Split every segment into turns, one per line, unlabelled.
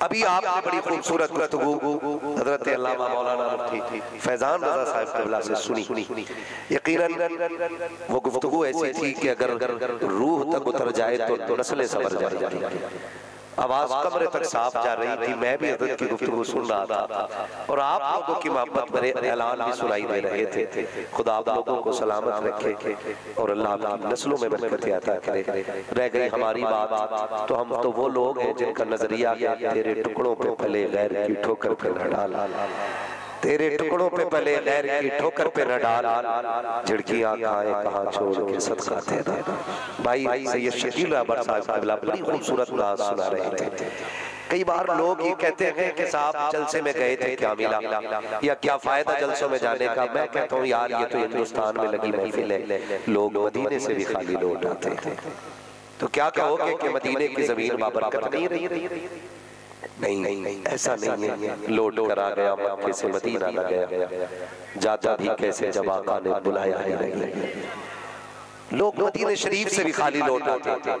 अभी आपने बड़ी खूबसूरत गुफ्तगू हजरत अल्लामा मौलाना मुफ्ती फैजान रज़ा साहब क़िबला से सुनी। यकीनन वो गुफ्तगू ऐसी थी कि अगर रूह तक उतर जाए तो नस्लें संवर जाएंगी। आवाज कमरे तक साफ जा रही थी। मैं भी हजरत की गुफ्तगू सुन रहा था और आप लोगों की मोहब्बत भरे ऐलान भी सुनाई दे रहे थे। खुदा आप लोगों को सलामत रखे और अल्लाह आपकी नस्लों में बरकत अता करे। रह गई हमारी बात तो हम तो वो लोग हैं जिनका नजरिया तेरे टुकड़ों पे पले गैर की ठोकर पे न डाल, तेरे टुकड़ों पे पले गैर की ठोकर पे न डाल, झिड़कियां खाए कहाँ छोड़ के सदका तेरा। भाई सैयद शकील अहमद साहब क़िबला बड़ी खूबसूरत नात सुना रहे थे। कई बार लोग ये कहते हैं कि साहब जलसे में गए थे क्या मिला या क्या फायदा जलसों में जाने का। मैं कहता हूँ यार ये तो हिंदुस्तान में लगी महफिल है, लोग मदीने से भी खाली लौट आते हैं। तो क्या कहोगे कि मदीने की जमीन बाबरकत नहीं रही? नहीं, ऐसा नहीं है। लौट कर आ गया मक्के से मदीना न गया, जाता भी कैसे जब आका ने बुलाया ही नहीं। लोग मदीने शरीफ से भी खाली लौट आते थे।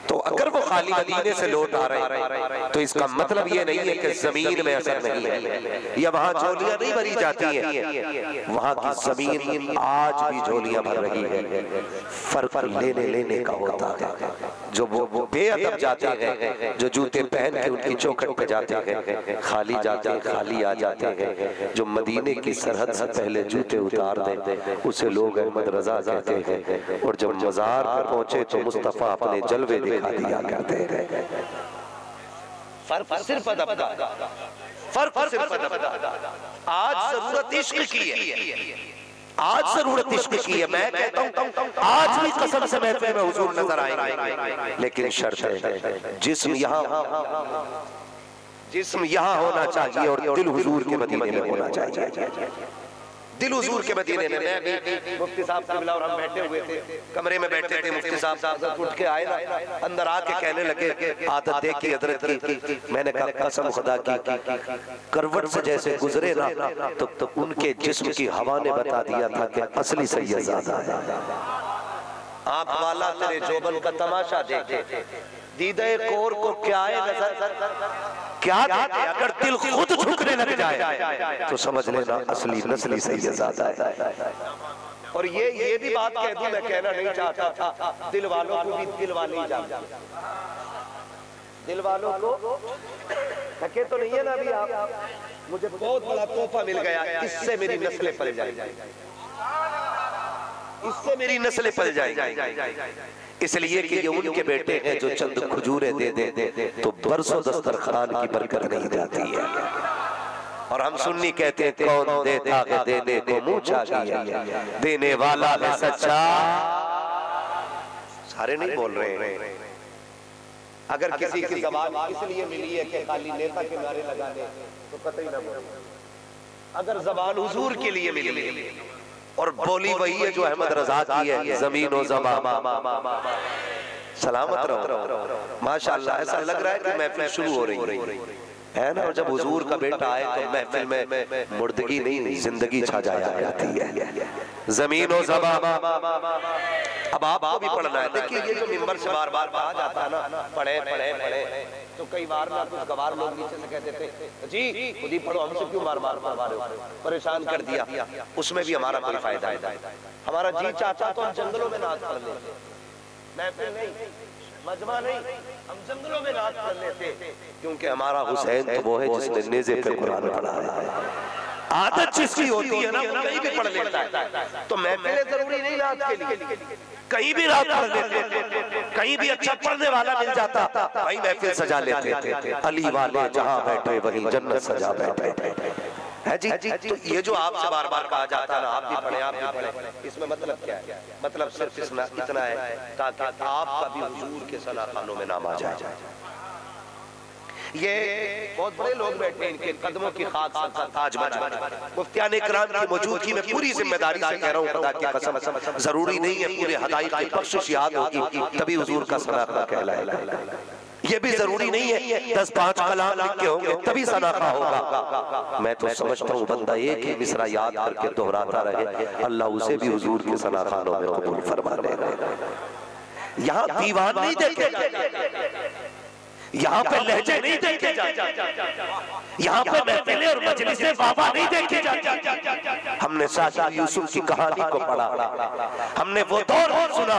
तो अगर वो खाली मदीने से लौट आ रहे तो इसका मतलब ये नहीं है कि जमीन में असर नहीं है या वहां झोलियां नहीं भरी जाती हैं। वहां की जमीन आज भी झोलियां भर रही है। फर्क लेने का होता है। जो वो बेअदब जाते हैं, जो जूते पहन के उनकी चौखट पे जाते हैं, खाली जाते हैं खाली आ जाते हैं। जो मदीने की सरहद से पहले जूते उतार दें उसे लोग अहमद रजा कहते हैं। और जब मजार पर पहुंचे तो मुस्तफा अपने जलवे दिखा दिया करते हैं। फर्क सिर्फ अदब का, फर्क सिर्फ अदब का। आज जरूरत इश्क की है, आज जरूरत इश्क की है। मैं कहता हूँ आज भी कसम से महफिल में हुजूर नजर आएंगे, लेकिन शर्त है जिस्म यहाँ होना चाहिए और दिल हुजूर के मदीने में होना चाहिए। दिल हुजूर के मदीने में। मैं भी मुफ्ती साहब क़िबला और हम बैठे हुए थे, कमरे में बैठे थे। मुफ्ती साहब उठ के आए ना, अंदर आके कहने लगे आदत देखी हजरत की। मैंने कहा कसम खुदा की करवट से जैसे गुजरे ना तो उनके जिस्म की हवा ने बता दिया था कि असली सैयदज़ादा है। आँख वाला तेरे जोबन का तमाशा देखे, दीदे कोर को क्या क्या देखे। अगर दिल खुद झुकने लग जाए तो समझ लेना असली नस्ली सैयदज़ादा है। और ये भी बात कह दूं, मैं कहना नहीं चाहता था, दिल वालों को भी दिल वाले ही जानते। दिल वालों को थके तो नहीं है ना अभी आप? मुझे बहुत बड़ा तोहफा मिल गया, इससे मेरी नस्लें पल जाएंगी, इससे मेरी नस्लें पल जाएंगी। इसलिए कि ये उनके बेटे हैं जो चंद खजूरें दे दे तो बरसों दस्तरखान की बरकत नहीं जाती है। और हम सुन्नी कहते हैं कौन देता है देने को मुंह चाहिए, देने वाला है सच्चा। सारे नहीं बोल रहे हैं। अगर किसी की ज़बान इसलिए मिली है कि खाली नेता के नारे लगाने तो कतई ना बोले। अगर ज़बान हुजूर के लिए मिली और बोली वही है जो अहमद रजा की है, ज़मीन और ज़बान सलामत रहो। माशाअल्लाह ऐसा लग रहा है कि महफिल शुरू हो रही है ना। और जब हुजूर का बेटा आए तो महफिल में मुर्दगी नहीं जिंदगी छा जाती है। ज़मीन और ज़बान अब आपको भी पढ़ना है। देखिए ये जो मिंबर से बार बार कहा जाता है ना पढ़े पढ़े पढ़े, तो कई बार ना कुछ गवार लोग नीचे से कहते थे जी खुद ही पढ़ो, हमसे क्यों बार बार पढ़वा रहे हो, परेशान कर दिया। उसमें भी हमारा कोई फायदा है। हमारा जी चाहता तो हम जंगलों में नाच पढ़ लेते, महफिल नहीं, मजमा नहीं, हम जंगलों में नाच पढ़ लेते। क्योंकि हमारा हुसैन तो वो है जिसने नेज़े पे कुरान पढ़ा है। आदत जिसकी होती है ना वो कहीं भी पढ़ लेता है। तो महफिल जरूरी नहीं नाच के लिए, कहीं भी रात पढ़ लेते, कहीं भी अच्छा पढ़ने वाला मिल जाता भाई महफिल सजा लेते। अली वाले जहाँ बैठे वहीं जन्नत सजा बैठे है जी। तो ये जो आपसे बार बार कहा जाता है ना आप भी पढ़े आप भी पढ़े, इसमें मतलब क्या है? मतलब सिर्फ इतना है ताकि आपका भी हुजूर के सलाखानों में नाम आ जाए। ये बहुत बड़े लोग बैठे हैं, इनके कदमों की खाक ताज बजा। मुफ्तियान इकराम की मौजूदगी में पूरी जिम्मेदारी से कह रहा हूँ खुदा की कसम, जरूरी नहीं है पूरे हदायत की बख्शिश याद होगी तभी हुजूर का सलाखा कहलाएगा। ये भी जरूरी नहीं है 10-5 कलाम लिख के होंगे तभी सलाखा होगा। मैं तो समझता हूँ बंदा एक ही मिसरा याद करके दोहराता रहे, अल्लाह उसे भी हुजूर के सलाखानों में कबूल फरमा लेगा। यहाँ दीवान नहीं देखे, यहाँ पे लहजे नहीं देखे जाते, यहाँ पे महफिलें और मजलिसें बाबा नहीं देखी जाती। हमने साथ यूसुफ की कहानी को पढ़ा, हमने वो दौर सुना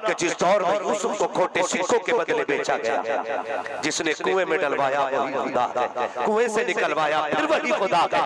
कि जिस दौर में यूसुफ को खोटे सिक्कों के बदले बेचा गया। जिसने कुएं में डलवाया वही खुदा है, कुएं से निकलवाया फिर वही खुदा है,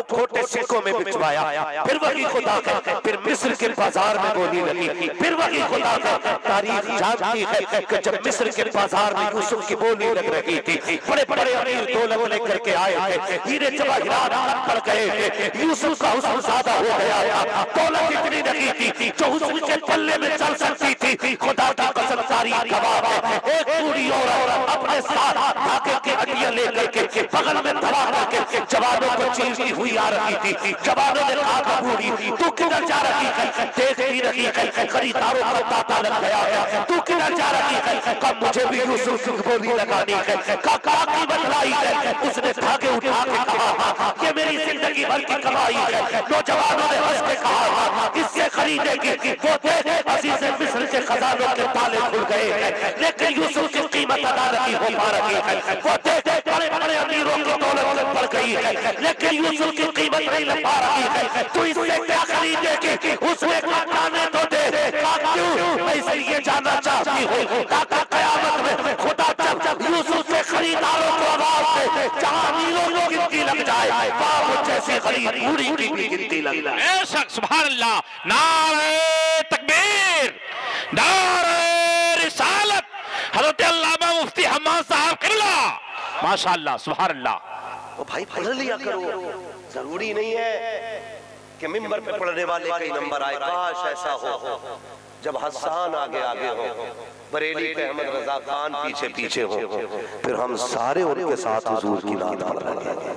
खोटे सिक्कों में बिचवाया फिर वही खुदा है, फिर मिस्र के बाजार में बोली लगी फिर वही खुदा है। तारीख जानती है कि जब मिस्र के बाजार में यूसुफ की बोली लग रही थी, बड़े बड़े अमीर दौलत लेकर के आए थे, हीरे जवाहरात पड़ गए थे, यूसुफ का हुस्न ज्यादा हो गया था, दौलत इतनी नहीं थी जो उसके पल्ले में चल सकती थी। खुदा की कसम तारीख गवाह है, एक बूढ़ी औरत अपने साथ धागे की हड्डियां लेकर के बगल में दबा करके जवानों को चीरती हुई आ रही थी। जवानों ने कहा बूढ़ी तू किधर जा रही है, देख ही रही है खरीदारों का तांता लग गया है, तू किधर जा रही है। कब मुझे भी यूसुफ की बोली लगानी है, का कीमत लाई है। उसने धागे उठा के कहा ये मेरी जिंदगी भर की कमाई है। नौजवानों ने हंस के कहा इससे खरीदेगी। वो देख अजीज मिस्र के खजानों के ताले खुल गए हैं, लेकिन यूसुफ की कीमत अदा नहीं हो पा रही है। वो देख बड़े बड़े अमीरों की दौलत बढ़ गई है, लेकिन यूसुफ की कीमत नहीं लग पा रही है। तो इससे क्या खरीदेगी, उसने जाने तो दे। क्यों मैं इसलिए जानना चाहती हूँ ताकि कयामत में खुदा जब यूसुफ से खरीदारों को आवाज दे, जहाँ अमीरों की गिनती लग जाए बाप जैसे खरीद पूरी की भी गिनती लग जाए।
बेशक सुभान अल्लाह, नारे तकबीर, नारे रिसालत, हज़रत अल्लामा मुफ्ती हम्माद साहब किबला, माशाअल्लाह सुभान अल्लाह।
ओ भाई पढ़ लिया करो, जरूरी नहीं है कि मिंबर पे पढ़ने वाले का ही नंबर आए। काश ऐसा हो जब हसन आगे आगे हो, बरेली पे अहमद रजा खान पीछे पीछे हो, फिर हम सारे उनके साथ हुजूर की नात पढ़ रहे हैं।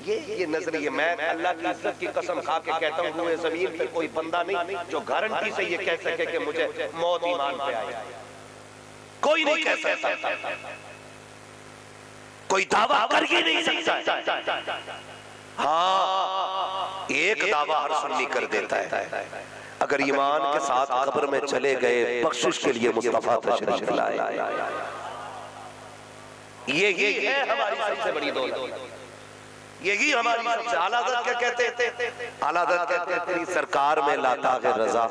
ये नजरिए, मैं अल्लाह की इज्जत की कसम खा के कहता हूँ जमीन पे कोई बंदा नहीं जो गारंटी से ये कह सके कि मुझे मौत ईमान पे आई। कोई नहीं कह सकता, कोई दावा कर ही नहीं सकता। हाँ, एक दावा हर सुन्नी कर देता है, अगर ईमान के साथ कब्र में चले गए बख्शिश के लिए मुस्तफा तशरीफ लाए। ये है हमारी सबसे बड़ी दौलत, यही हमारी सबसे आला हज़रत क्या कहते थे, आला हज़रत कहते थे तेरी सरकार में लाता है रजा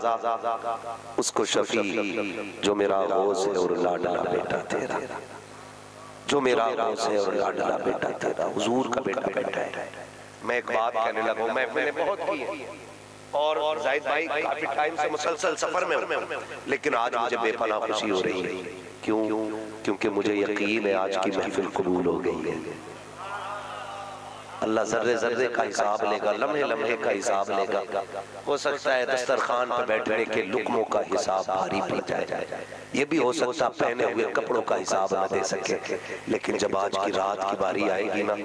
उसको शफी जो मेरा गौस है और लाडला बेटा तेरा, जो मेरा गौस है और लाडला बेटा तेरा, हुजूर का बेटा बेटा है। मैं एक बात कहने लगा, मैंने बहुत की है और जाहिद भाई काफी टाइम से मुसलसल सफर में हूं, लेकिन आज मुझे बेपनाह खुशी हो रही है। क्यों? क्योंकि मुझे यकीन है आज की महफिल कबूल हो गई है। अल्लाह जर्रे जर्रे का हिसाब लेगा, लम्हे लम्हे का हिसाब लेगा। हो सकता है दस्तरखान पर बैठने के लुकमों का हिसाब भारी पड़ जाए, ये भी हो सकता पहने हुए कपड़ों का हिसाब न दे सके, लेकिन जब आज की रात की बारी आएगी ना,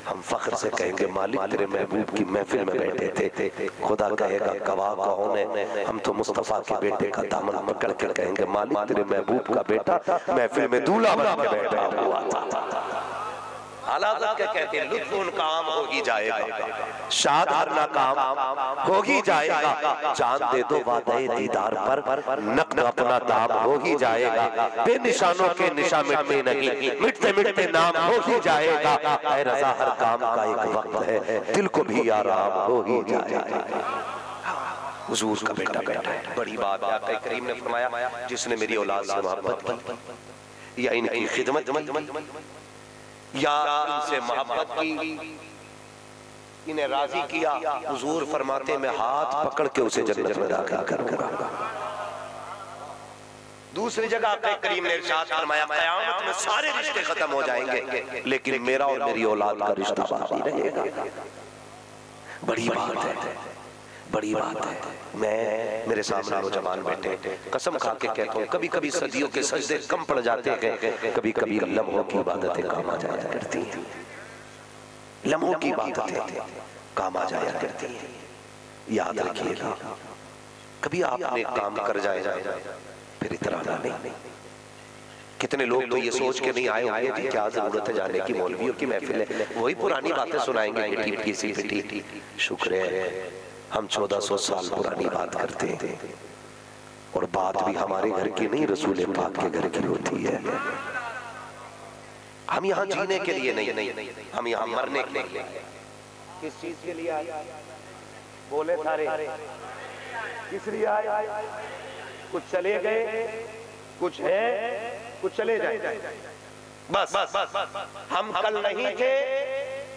हम फख्र से कहेंगे मालिक तेरे महबूब की महफिल में बैठे थे। खुदा कहेगा गवाह कौन है, हम तो मुस्तफा के बेटे का दामन पकड़ कर कहेंगे मालिक तेरे महबूब का बेटा महफिल में दूल्हा बन के बैठा हुआ था। हालात क्या कहते हैं, लुत्फ उनका आम हो ही जाएगा, शाद हरना काम हो ही जाएगा, जान दे दो वादे दीदार पर नक़द अपना दाम हो ही जाएगा, बेनिशानों के निशा मिटते नहीं, मिटते मिटते नाम हो ही जाएगा। ऐ रज़ा हर काम का एक वक्त है, दिल को भी आराम हो ही जाएगा। हुजूर का बेटा बेटा है, बड़ी बात है। आका करीम ने फरमाया जिसने मेरी औलाद से मोहब्बत की या इनकी खिदमत या इनसे मोहब्बत की, इन्हें राजी किया, हुजूर फरमाते मैं हाथ पकड़ के उसे जन्नत में दाखिल करूंगा। दूसरी जगह आका करीम ने इरशाद फरमाया क़यामत में सारे रिश्ते खत्म हो जाएंगे, लेकिन मेरा और मेरी औलाद का रिश्ता बाकी रहेगा। बड़ी बात है, बड़ी बात है। मैं मेरे सामने नौजवान बैठे, कसम खा के कहता हूँ कभी कभी सदियों के सजदे कम पड़ जाते हैं, कभी कभी लम्हों की इबादतें काम आ जाया करती हैं, लम्हों की इबादतें काम आ जाया करती हैं। याद रखिएगा, कभी आपने काम कर जाए फिर इतराना नहीं। कितने लोग तो ये सोच के नहीं आए होंगे कि क्या जरूरत है जाने की, मौलवियों की महफिल है, वही पुरानी बातें सुनाएंगे मिठी पीसी पिटी। शुक्र है हम 1400 साल पुरानी बात करते हैं, और बात भी हमारे घर की नहीं रसूल पाक के घर की होती है। हम यहाँ जीने के लिए नहीं, हम यहाँ मरने के लिए। किस चीज के लिए आए? बोले सारे, किस लिए आए? कुछ चले गए, कुछ है, कुछ चले जाए, बस। हम कल नहीं थे,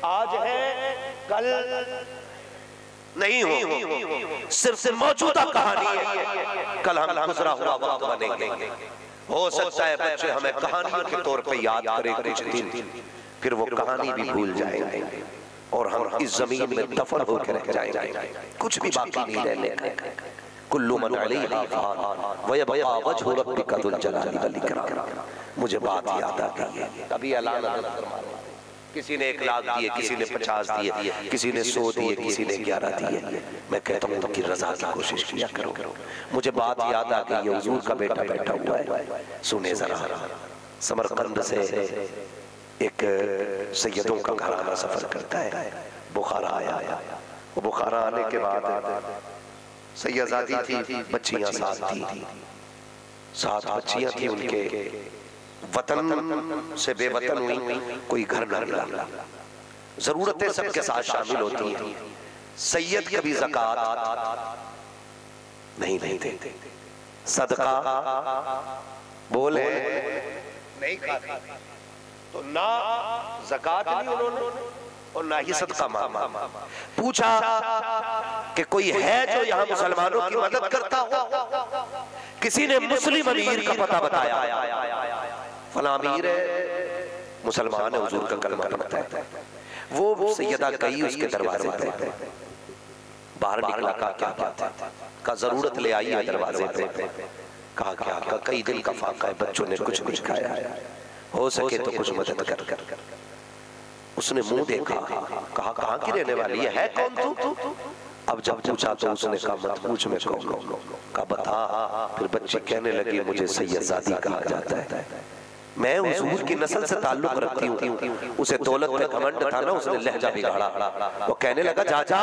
आज है, कल नहीं हो। सिर्फ मौजूदा कहानी है, कल हम गुजरा हुआ वक्त बनेंगे। हो सकता है बच्चे हमें कहानियों के तौर पे याद करें कुछ दिन, फिर वो कहानी भी भूल जाएंगे और हम इस जमीन में दफन होकर रह जाएंगे, कुछ भी बाकी नहीं रहने। कुल्लु मन अलैहा फान व यबका वजहु रब्बिका ज़ुल जलाली वल इकराम। मुझे बात याद आ गई है, कभी ऐलान किसी ने 1 लाख दिए, किसी ने 50 दिए, किसी ने 100 दिए, किसी ने 11 दिए। मैं कहता हूँ उनकी रजा की कोशिश किया करो। मुझे बात याद आ गई है, हुजूर का बेटा बैठा हुआ है, सुने जरा। समरकंद से एक सैयदों का घराना सफर करता है, बुखारा आया। वो बुखारा आने के बाद सैयदादी थी, बच्चियां साथ थी, 7 बच्चियां थी। उनके वतन से बेवतन हुई, कोई घर न मिला। जरूरतें सबके साथ शामिल होती हैं। सैयद कभी ज़कात नहीं देते, सदका बोले नहीं खाते, तो ना ज़कात ली उन्होंने और ना ही सदका मांगा। पूछा कि कोई है जो यहाँ मुसलमानों की मदद करता हो? किसी ने मुस्लिम अमीर का पता बताया, फला अमीर है, मुसलमान है, हुजूर का कलमा पढ़ता है। वो सैयदा गई उसके दरवाजे पे, बाहर निकला, कहा क्या बात है? का जरूरत ले आई है दरवाजे पे। कहा क्या? का कई दिन का फाका है, बच्चों ने कुछ नहीं खाया, हो सके तो कुछ मदद कर। उसने मुंह देखा, कहा कहाँ की रहने वाली है कौन तू? अब जब पूछा तो उसने कहा मत पूछ, मैं कौन? का बता। फिर बच्ची कहने लगी मुझे सैयदजादी कहा जाता है, मैं हुजूर की नस्ल से ताल्लुक रखती हूँ। उसे दौलत पे घमंड था ना, उसने लहजा बिगाड़ा। वो कहने लगा जा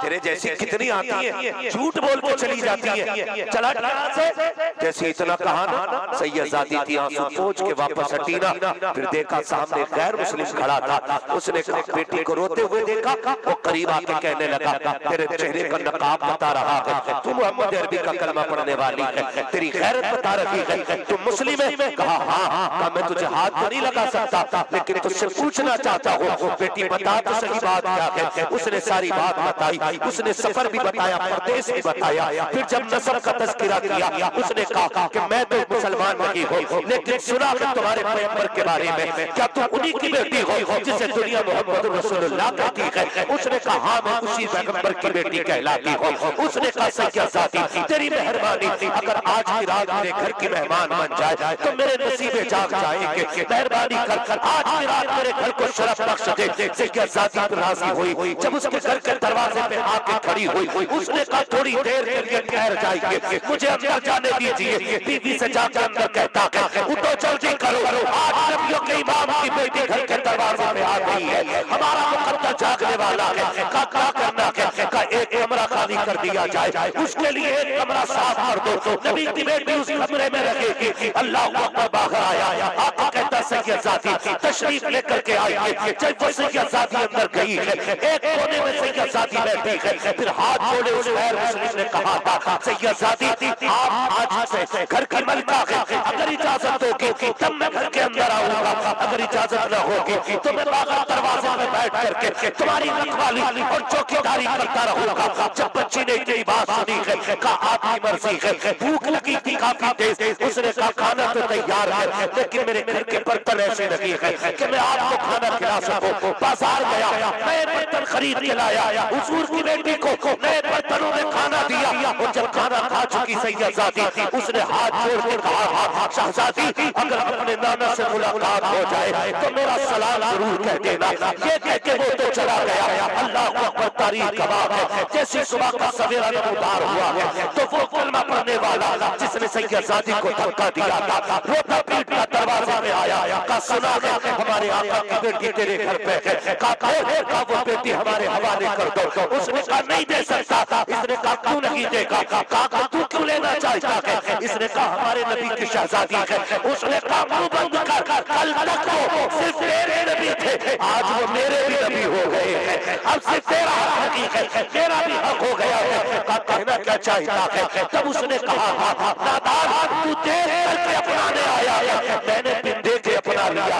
तेरे जैसी कितनी आती है, झूठ बोल के चली जाती है, चला से। जैसे इतना कहा ना, सैयदजादी थी, आंसू पोंछ के वापस हटी ना। फिर देखा सामने गैर मुस्लिम खड़ा था। उसने कहा बेटी को रोते हुए देखा, वो करीब आके कहने लगा तेरे चेहरे का नकाब बता रहा है, तू मोहम्मद अरबी का कलमा पढ़ने वाली है, तेरी गैरत बता रही है, तुम मुस्लिम है? कहा हाँ। मैं तुझे हाथ तो नहीं लगा सकता, लेकिन तुझसे पूछना चाहता हूँ, बेटी बता तो सही बात क्या है। उसने सारी बात बताई, उसने सफर भी बताया, परदेश भी बताया। फिर जब नस्ब का तज़किरा किया, उसने कहा कि मैं तो मुसलमान नहीं हूँ, लेकिन सुना कि तुम्हारे पैगंबर के बारे में, क्या तुम उन्हीं की बेटी हो जिसे दुनिया मोहम्मद रसूलुल्लाह कहती है? उसने कहा हाँ, मैं उसी पैगंबर की बेटी कहलाती हूँ। उसने कहा सैयदजादी तेरी मेहरबानी, अगर आज की रात मेरे घर की मेहमान बन जाए तो मेरे नसीबे जाग जाएंगे। मेहरबानी कर आज की रात मेरे घर को शरफ बख्श दे। सैयदजादी पर राजी हुई। जब उसके घर के दरवाजे पे आके खड़ी हुई, उसने कहा थोड़ी देर के लिए ठहर जाएंगे, मुझे अंदर जाने दीजिए। बीवी से जाके अंदर कहता है उठो जल्दी करो, आज नबियों के इमाम की बेटी घर के दरवाजे पे आ गई है, हमारा मुकद्दर जागने वाला है। क्या करना है? का एक कमरा खाली कर दिया जाए, उसके लिए एक कमरा साफ कर दो। नबी की बेटी उस कमरे में रहेगी। अल्लाह अकबर बाहर आया, आका कहता सैयदजादी तशरीफ लेकर के आई है। जब वो सैयदजादी अंदर गई है, एक कोने में सैयदजादी बैठी है। फिर हाथ जोड़े उस गैर मुस्लिम ने कहा था सैयदजादी आप आज से घर की मलिका है, अगर इजाजत होगी तब मैं घर के अंदर आऊंगा, अगर इजाजत न होगी तो मैं बाहर दरवाजे में बैठ करके तुम्हारी रखवाली और चौकीदारी करता रहूंगा। जब बच्ची ने इतनी बात सुनी है, कहा आपकी मर्जी है, भूख लगी थी काफी तेज। उसने कहा खाना तो तैयार है, लेकिन मेरे घर के बर्तन ऐसे लगी है कि मैं आपको खाना खिला सकूं। बाजार गया, नए बर्तन खरीद के लाया, हुजूर की बेटी को नए बर्तनों में खाना दिया। और जब खाना खा चुकी सैयदजादी, उसने हाथ जोड़ के कहा शहजादी अगर अपने नाना से मुलाकात हो जाए तो मेरा सलाम जरूर कह देना। ये कह के वो तो चला गया। अल्लाह अकबर, तारीफ गवाह है, जैसे सुबह का सवेरा नमूदार हुआ है तो वो कलमा पढ़ने वाला जिसने सैयदजादी को धक्का दिया था, रोता पीटता दरवाजे में आया। आका सुना है हमारे आका की बेटी तेरे घर पे है, का वो बेटी हमारे हवाले कर दो। उसने कहा नहीं दे सकता। इसने कहा क्यों नहीं देगा? कहा तू क्यों लेना चाहता है? इसने कहा हमारे नबी की शहजादी है। उसने कहा मुंह बंद कर, कल तक वो सिर्फ तेरे नबी थे, आज वो मेरे भी नबी हो गए हैं। अब सिर्फ तेरा हक है, मेरा भी हक हो गया है। कहा कहना क्या चाहता है? तब उसने कहा नादान तू देख करके अपनाने आया है, मैंने बिन देखे अपना लिया।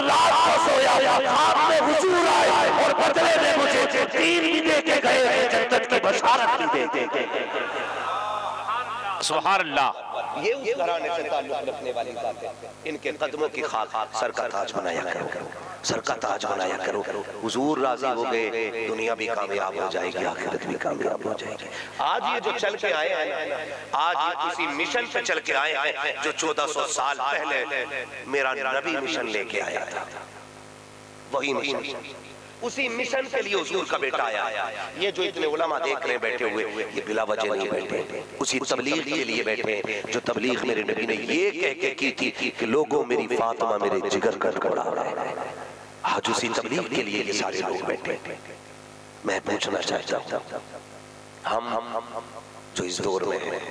रात को सोया, ख्वाब में हुजूर आए और बदले में मुझे तीन भी दे के गए हैं, जन्नत की बशारत भी दे के।
सुभान अल्लाह।
ये उस घराने से ताल्लुक रखने वाली बात है। इनके कदमों की खाक सर का ताज बनाया करो, सर का ताज बनाया करो। हुजूर राजी हो गए, दुनिया भी कामयाब हो जाएगी, आखिरत भी कामयाब हो जाएगी। आज ये जो चल के आए हैं, आज ये किसी मिशन पे चल के आए हैं जो 1400 साल पहले मेरा नबी मिशन लेके आया था। वही मिशन, उसी मिशन के लिए हुजूर का बेटा आया। ये जो इतने उलमा देख रहे हैं बैठे हुए, ये बिला वजह नहीं बैठे, उसी तबलीग के लिए बैठे जो तबलीग मेरे नबी ने ये कह के की थी कि लोगों मेरी फातिमा मेरे जिगर का टुकड़ा है। आज उसी तबलीग के लिए ये सारे लोग बैठे। मैं पूछना चाहता हूँ, हम जो इस दौर में हैं,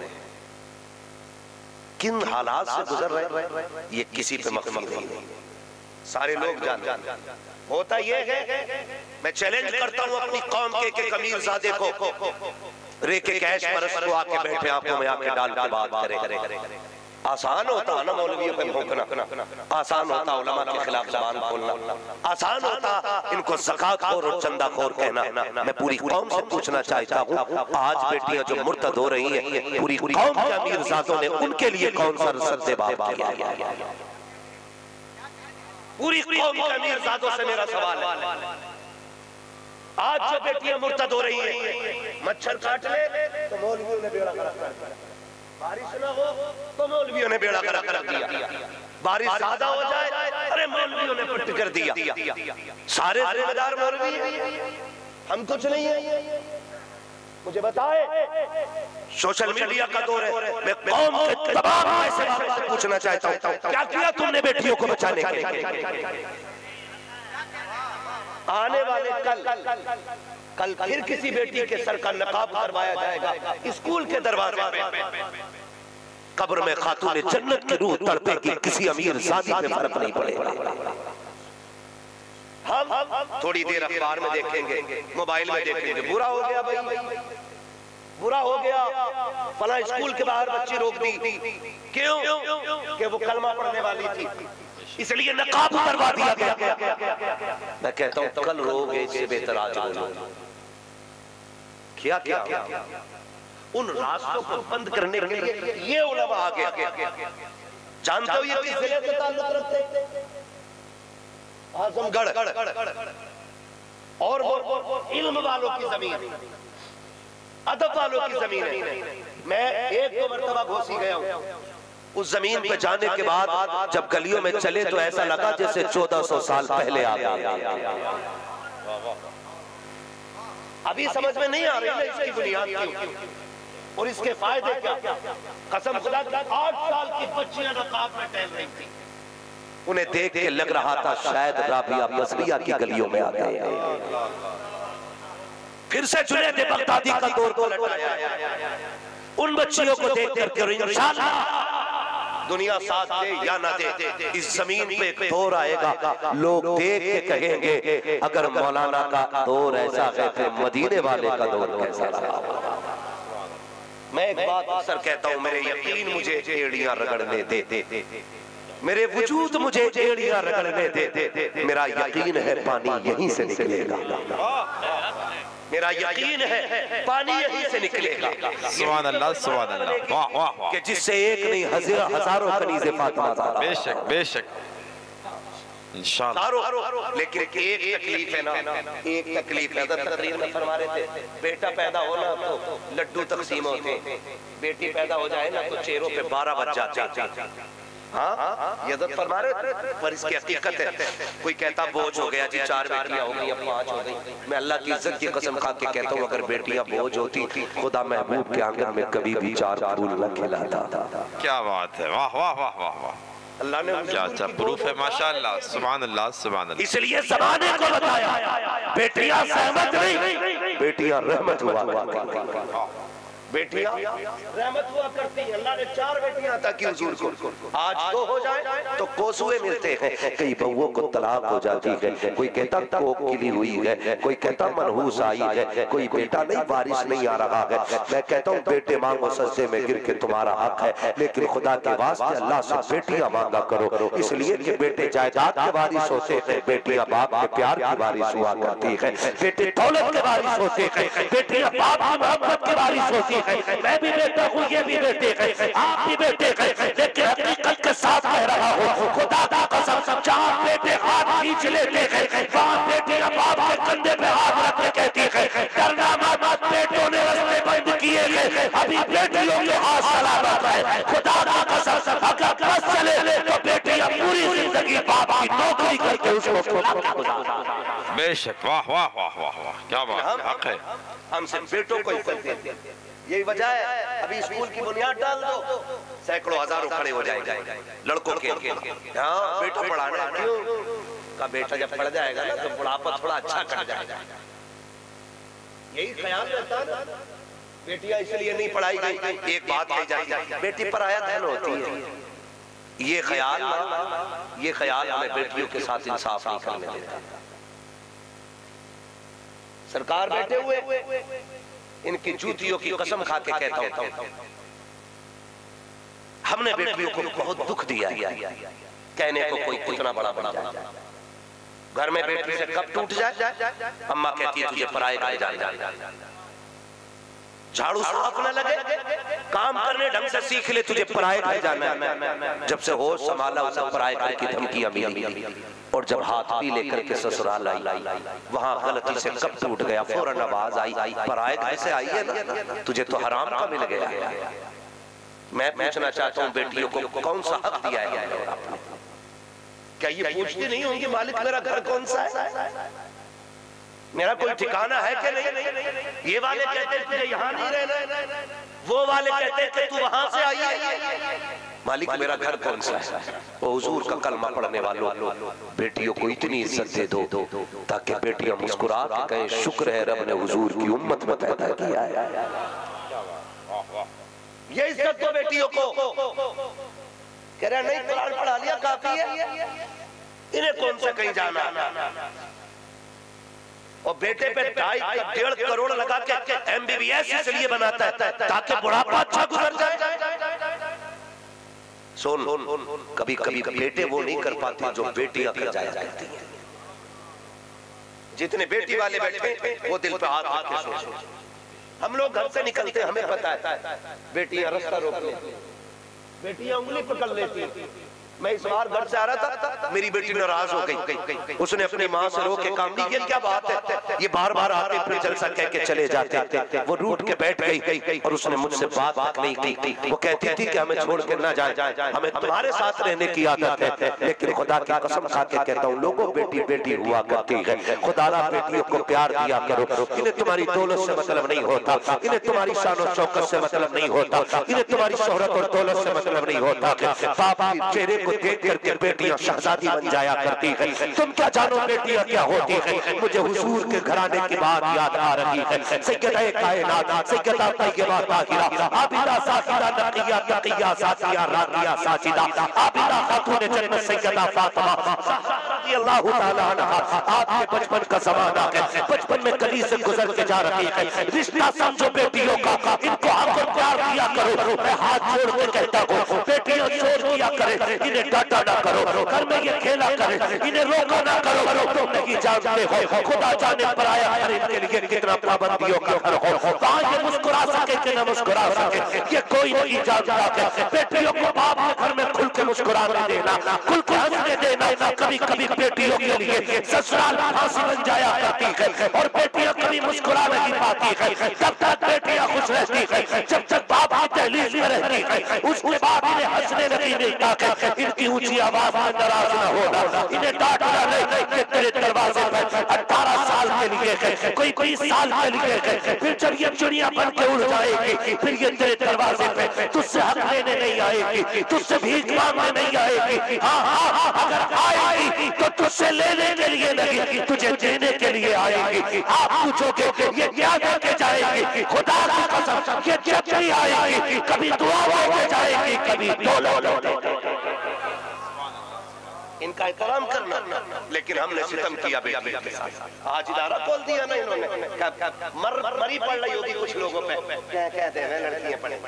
किन हालात से गुजर रहे हैं, ये किसी पे मखफी नहीं, सारे लोग जानते हैं। होता ये है, मैं चैलेंज करता हूं अपनी कौम के कमीरजादे को, रेके कैश परस को आके बैठे आंखों में आके डाल के बात करे। आसान होता ना मौलवियों पे भौंकना, आसान होता उलमा के खिलाफ ज़बान खोलना, आसान होता इनको ज़कातखोर और चंदाखोर कहना। मैं पूरी कौम से पूछना चाहता हूँ, आज बेटियां जो मुर्तद हो रही हैं, पूरी कौम के अमीरजादों ने उनके लिए कौन सा सद्देबाब किया? पूरी कौम के अमीरजादों से मेरा सवाल है। आज जो बेटियां मुर्तद हो रही हैं, मच्छर काट ले तो मौलवियों ने बेड़ा गर्क कर दिया, बारिश ना हो तो मौलवियों ने बेड़ा गर्क कर दिया, बारिश ज्यादा हो जाए अरे मौलवियों ने पट्टी कर दिया। सारे जिम्मेदार मौलवी हैं, हम कुछ नहीं है। मुझे बताए, सोशल मीडिया का दौर है, मैं कौम के तमाम ऐसे बात पूछना चाहता हूँ, क्या किया तुमने बेटियों को बचाने के लिए? आने वाले कल फिर किसी बेटी के सर का नकाब करवाया जाएगा स्कूल के दरवाजे पे। कब्र में खातून जन्नत की रूह तड़पेगी, किसी अमीर ज़ादी पे फर्क नहीं पड़ेगा। हम थोड़ी देर अखबार में देखेंगे, मोबाइल में देखेंगे, बुरा हो गया भाई, बुरा हो गया, फला स्कूल के बाहर बच्ची रोक दी, क्यों? कि वो कलमा पढ़ने वाली थी, इसलिए नकाब करवा दिया गया। मैं कहता हूँ कल रोगे इससे बेहतर आज रो। क्या क्या उन रास्तों को बंद करने के लिए ये उलमा आ गया। जानते हो ये किस जिले से ताल्लुक रखते? आजमगढ़, और वो इल्म वालों की जमीन, अदब वालों की जमीन है। मैं एक दो मरतबा घोसी गया हूँ उस जमीन पे जाने के बाद, जब गलियों में चले तो ऐसा लगा जैसे 1400 साल पहले आ गए। अभी समझ में नहीं आ रही है इसकी बुनियाद क्यों और इसके फायदे क्या। कसम खुदा, 8 साल की बच्चियां नकाब में टहल रही थी, उन्हें देख के लग रहा था शायद राबिया मसलिया की गलियों में आ गए। फिर से जुनैद बगदादी का दौर को लौटाया। उन बच्चियों को देख करके इंशाअल्लाह दुनिया साथ दे या ना दे, इस जमीन पे एक दौर आएगा, लोग देख के कहेंगे अगर मौलाना का दौर ऐसा है तो मदीने वाले का दौर कैसा रहा। मैं एक बात अक्सर कहता हूँ, मेरे यकीन मुझे एड़ियां रगड़ने दे, मेरे वजूद मुझे एड़ियां रगड़ने दे, मेरा यकीन है पानी यहीं से निकलेगा, मेरा यकीन है पानी यहीं से निकलेगा।
सुभान अल्लाह, सुभान अल्लाह, वाह वाह वाह,
कि जिससे एक नहीं हजारों कनीज़े फातिमा ज़हरा।
बेशक बेशक इंशाअल्लाह।
लेकिन एक तकलीफ है ना, एक तकलीफ है, तकरीर में फरमा रहे थे, बेटा पैदा होना तो लड्डू तकसीम होते, बेटी पैदा हो जाए ना तो चेहरों पे 12 बज जाते। हाँ, ये फरमा रहे, पर इसकी हकीकत है। कोई कहता बोझ हो गया जी, 4 बेटियां हो गई, 5 हो गई। मैं अल्लाह की इज्जत की कसम खा के कहता हूँ, अगर बेटियां बोझ होती, खुदा महबूब के आंगन में कभी भी 4 फूल न खिलाता।
क्या बात है, वाह वाह वाह वाह वाह।
अल्लाह ने
क्या अच्छा प्रूफ है माशाअल्लाह, सुभान अल्लाह सुभान अल्लाह।
इसलिए ज़माने को बताया बेटियां सहमत नहीं, बेटियां रहमत हुआ करती, बेटियां रहमत हुआ करती हैं। अल्लाह ने 4 बेटियां अता की हुजूर को, आज 2 हो जाए तो कोसुए मिलते हैं, कई बहुओं को तलाक हो जाती है, कोई कहता कोक गिली हुई है, कोई कहता मनहूस आई है, कोई बेटा नहीं बारिश नहीं आ रहा है। मैं कहता हूँ बेटे मांगो सजदे में गिर के, तुम्हारा हक है, लेकिन खुदा के वास्ते अल्लाह से बेटियां मांगा करो, इसलिए कि बेटे जायदाद के वारिस होते हैं, बेटियां बाप के प्यार की वारिस हुआ करती है, बेटे दौलत के वारिस होते हैं, बेटियां बाप की मोहब्बत के वारिस होती है। मैं भी बेटा हूँ, ये भी बेटे हैं, आप भी बेटे हैं, लेकिन हकीकत के साथ कह रहा हूँ, खुदा का कसम 4 बेटे हाथ खींच लेते हैं, 5 बेटियां बाप के कंधे पे हाथ रख के कहती है डरना मत, बेटों ने रास्ते बंद किए हैं, अभी बेटियों के हाथ सलामत है। खुदा का कसम अगर बस चले तो बेटियां पूरी जिंदगी बाप की नौकरी करके उसको
बेशक, वाह वाह वाह वाह वाह, क्या बात हक है।
हम सिर्फ बेटों को इज्जत देते हैं, यही वजह है। अभी स्कूल की बुनियाद डाल दो, सैकड़ों हजारों खड़े हो जाएंगे लड़कों के, हाँ बेटों पढ़ाना है, क्यों का बेटा जब पढ़ जाएगा ना तो बुढ़ापा थोड़ा अच्छा कट जाएगा, यही ख्याल रहता है। बेटियां इसलिए नहीं पढ़ाई गई, एक बात कही जाती है बेटी पराया धन होती है, ये ख्याल हमें बेटियों के साथ इंसाफ नहीं करने देता। सरकार बैठे हुए इनकी जूतियों की कसम खा के कहता हूं, हमने बेटियों को बहुत दुख दिया, कहने को कोई कितना बड़ा बड़ा घर में बेटी से कब टूट जाए, अम्मा कहती है तुझे पराए घर जाना, झाड़ू साफ न लगे, काम करने ढंग से सीख ले, तुझे पराए घर जाना। जब से होश संभाला उसे पराए घर की धमकियां मिली, और जब हाथ भी लेकर के ससुराल आई, वहां गलती से कब टूट गया, फौरन आवाज आई पराए घर से आई है ना, तुझे तो हराम का मिल गया। मैं पूछना चाहता हूँ बेटियों को कौन सा हक दिया है आपने? क्या ये पूछती नहीं होंगी मालिक मेरा घर कौन सा है, मेरा कोई ठिकाना है कि नहीं? ये वाले कहते हैं तुझे यहाँ नहीं रहना, वो वाले कहते हैं कि तू वहां से आई है, मालिक मेरा घर कौन सा है? वो हुजूर का कलमा पढ़ने वालों, बेटियों को इतनी इज्जत दे दो ताकि बेटियां मुस्कुरा के कहें शुक्र है रब ने हुजूर की उम्मत में पैदा किया है। ये इज्जत दो बेटियों को। कह रहे नहीं कुरान पढ़ा लिया काफी है, इन्हें कौन सा कहीं जाना। और बेटे पे 2.5 करोड़ लगा के MBBS इसलिए बनाता है ताकि बुढ़ापा अच्छा गुजर जाए। सुन, कभी कभी बेटे वो नहीं कर पाते जो बेटियां कर जाया करती हैं। जितने बेटी वाले बैठे वो दिल पे हाथ रख के सोचो। हम लोग घर से निकलते हमें पता है बेटियां रास्ता रोक लेती, बेटियां उंगली पकड़ लेती। मैं इस बार घर से आ रहा था, मेरी बेटी नाराज हो गई, उसने अपनी माँ से रो के काम ये क्या बात है, ये बार बार आते फिर जलसा कह के चले जाते। वो रूठ के बैठ गई और उसने मुझसे बात नहीं की। वो कहती थी कि हमें छोड़ के ना जाए, हमें तुम्हारे साथ रहने की आदत है, लेकिन खुदा की कसम खा के कहता हूँ लोगों बेटी बेटी हुआ करती है। खुदा बेटियों को प्यार दिया करो, इन्हें तुम्हारी दौलत से मतलब नहीं होता, इन्हें तुम्हारी शान और शौकत से मतलब नहीं होता, इन्हें तुम्हारी शोहरत और दौलत से मतलब नहीं होता। बाप के चेहरे को देख करके बेटियां शहजादी बन जाया करती है। तुम क्या जानो बेटियां क्या होती है। मुझे हुजूर के घराने की बात याद आ रही है। सैयदा कायनात सैयदा तैयबा ताहिरा आबिदा साजिदा नकिया तकिया सातिया राकिया साजिदा आबिदा खातून जन्नत सैयदा फातिमा रज़ियल्लाहु ताला अन्हा। आपके बचपन का ज़माना है, बचपन में गली से गुजर के जा रही है। रिश्ता समझो बेटियों का, इनको हक और प्यार दिया करो। मैं हाथ जोड़ के कहता हूँ बेटियां शोर किया करे, इन्हें डांटा ना करो, घर में ये खेला करे, इन्हें रोका ना करो। तुम नहीं जानते हो खुदा जाने पर आया घर इनके लिए कितना पाबंदियों का घर हो। कहाँ ये मुस्कुरा सके कि न मुस्कुरा सके, ये कोई नहीं जानता। बेटियों को बाप के घर में खुल के मुस्कुराने देना, खुल के हंसने देना। कभी कभी बेटियों के लिए ससुराल फांसी बन जाया करती है और बेटियां कभी मुस्कुरा नहीं पाती है। जब तक बेटियां खुश रहती है, जब तक बाप की दहलीज में रहती है, उसके बाद इन्हें हंसने लगी, नहीं कहा इनकी ऊंची आवाज में नाराज ना होना, इन्हें डांटना नहीं कि तेरे दरवाजे पर 18 साल के लिए कोई 20 साल के लिए, फिर जब ये चिड़िया बन के उड़ जाएगी फिर ये तेरे दरवाजे पे तुझसे हक लेने नहीं आएगी, तुझसे भीख मांगने नहीं आएगी। हाँ हाँ, अगर आएगी तो तुझसे लेने के लिए नहीं, तुझे देने के लिए आएगी। आप पूछोगे ये क्या देके जाएगी, खुदा की कसम ये जब नहीं आएगी, कभी दुआ लेके जाएगी, कभी दौलत। इनका एहतराम करना, लेकिन हमने सितम किया बेटी के साथ। आज इदारा खोल दिया ना इन्होंने, मरी पड़ रही होगी कुछ लोगों पे, क्या कहते हैं लड़कियां पड़े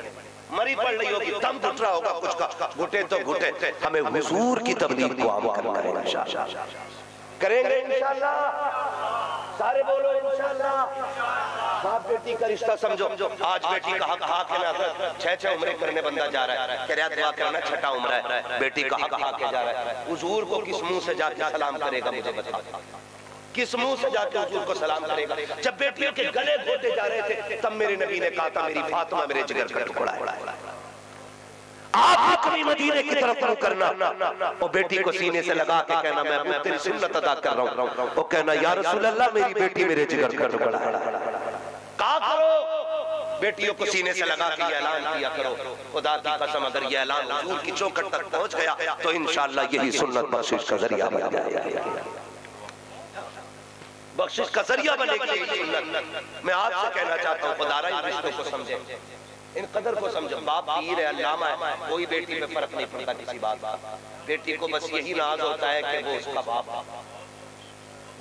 मरी पड़ रही होगी, दम घुट रहा होगा कुछ का, घुटे तो घुटे। हमें हुजूर की तबलीग को आम करना है, इंशाअल्लाह करेंगे, इंशाअल्लाह सारे बोलो इंशाअल्लाह। बाप बेटी का रिश्ता समझो, आज बेटी का हक के ना 6 उम्रें करने बंदा जा रहा है, कह रहा दुआ करना 6ठा उम्र है, बेटी का हक के जा रहा है। हुजूर को किस मुंह से जाके सलाम करेगा, मुझे बता, किस मुंह से जाके हुजूर को सलाम करेगा? जब बेटियों के गले घोटे जा रहे थे तब मेरे नबी ने कहा था, मेरी फातिमा मेरे जिगर का टुकड़ा है, आप कभी मदीने की तरफ रुख करना। और बेटी को सीने से लगा के कहना, मैं तेरी सुन्नत अदा कर रहा हूँ। वो कहना, या रसूल अल्लाह मेरी बेटी मेरे जिगर का टुकड़ा है। कहा करो, बेटियों को सीने से लगा के ऐलान किया करो। खुदा की कसम अगर ये ऐलान हुजूर की चौखट तक पहुंच गया तो इंशाअल्लाह यही सुन्नत बख्शिश का जरिया बन जाएगा, बख्शिश का जरिया बनेगी सुन्नत। मैं आपसे कहना चाहता हूँ, खुदा इन रिश्तों को समझे, इन कदर को समझो। बाप पीर है, अल्लामा है, कोई बेटी में फर्क नहीं पड़ता किसी बात का। बेटी को बस यही नाज होता है कि वो उसका बाप है,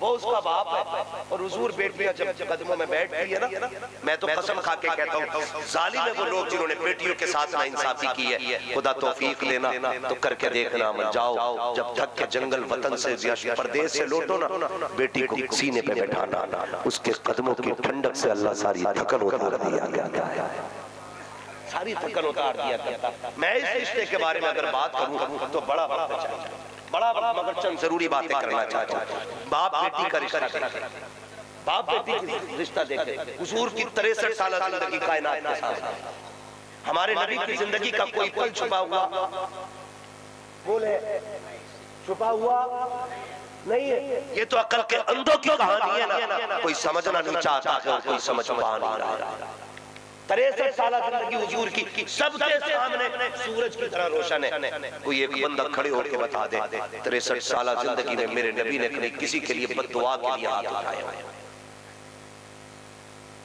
वो उसका बाप है। और हुजूर बेटियां जब कदमों में बैठती है ना, मैं तो कसम खा के कहता हूँ, जालिम है वो लोग जिन्होंने बेटियों के साथ नाइंसाफी की है। खुदा तौफीक देना तो करके देखना, मत जाओ जब तक के जंगल वतन से या परदेश से लौटो ना, बेटी को सीने पे बैठाना, उसके कदमों की ठंडक से अल्लाह सारी थकन उतार दिया गया है, सारी थकन उतार दिया करता। मैं इस रिश्ते के बारे में अगर बात करूं तो बड़ा मगर चंद जरूरी बातें करना चाहता हूं। बाप बेटी का रिश्ता देखे, बाप बेटी का रिश्ता देखे। हुजूर की 63 साल जिंदगी कायनात के साथ, हमारे नबी की जिंदगी का कोई पल छुपा हुआ, बोले छुपा हुआ नहीं है। ये तो अकल के अंधों की कहानी है ना, कोई समझना नहीं चाहता है, कोई समझ पा नहीं रहा। 63 साल जिंदगी हुजूर की सबके सामने सूरज की तरह रोशन है। कोई एक बंदा खड़े होकर बता दे, 63 साल जिंदगी में मेरे नबी ने कभी किसी के लिए बद्दुआ के लिए हाथ उठाया,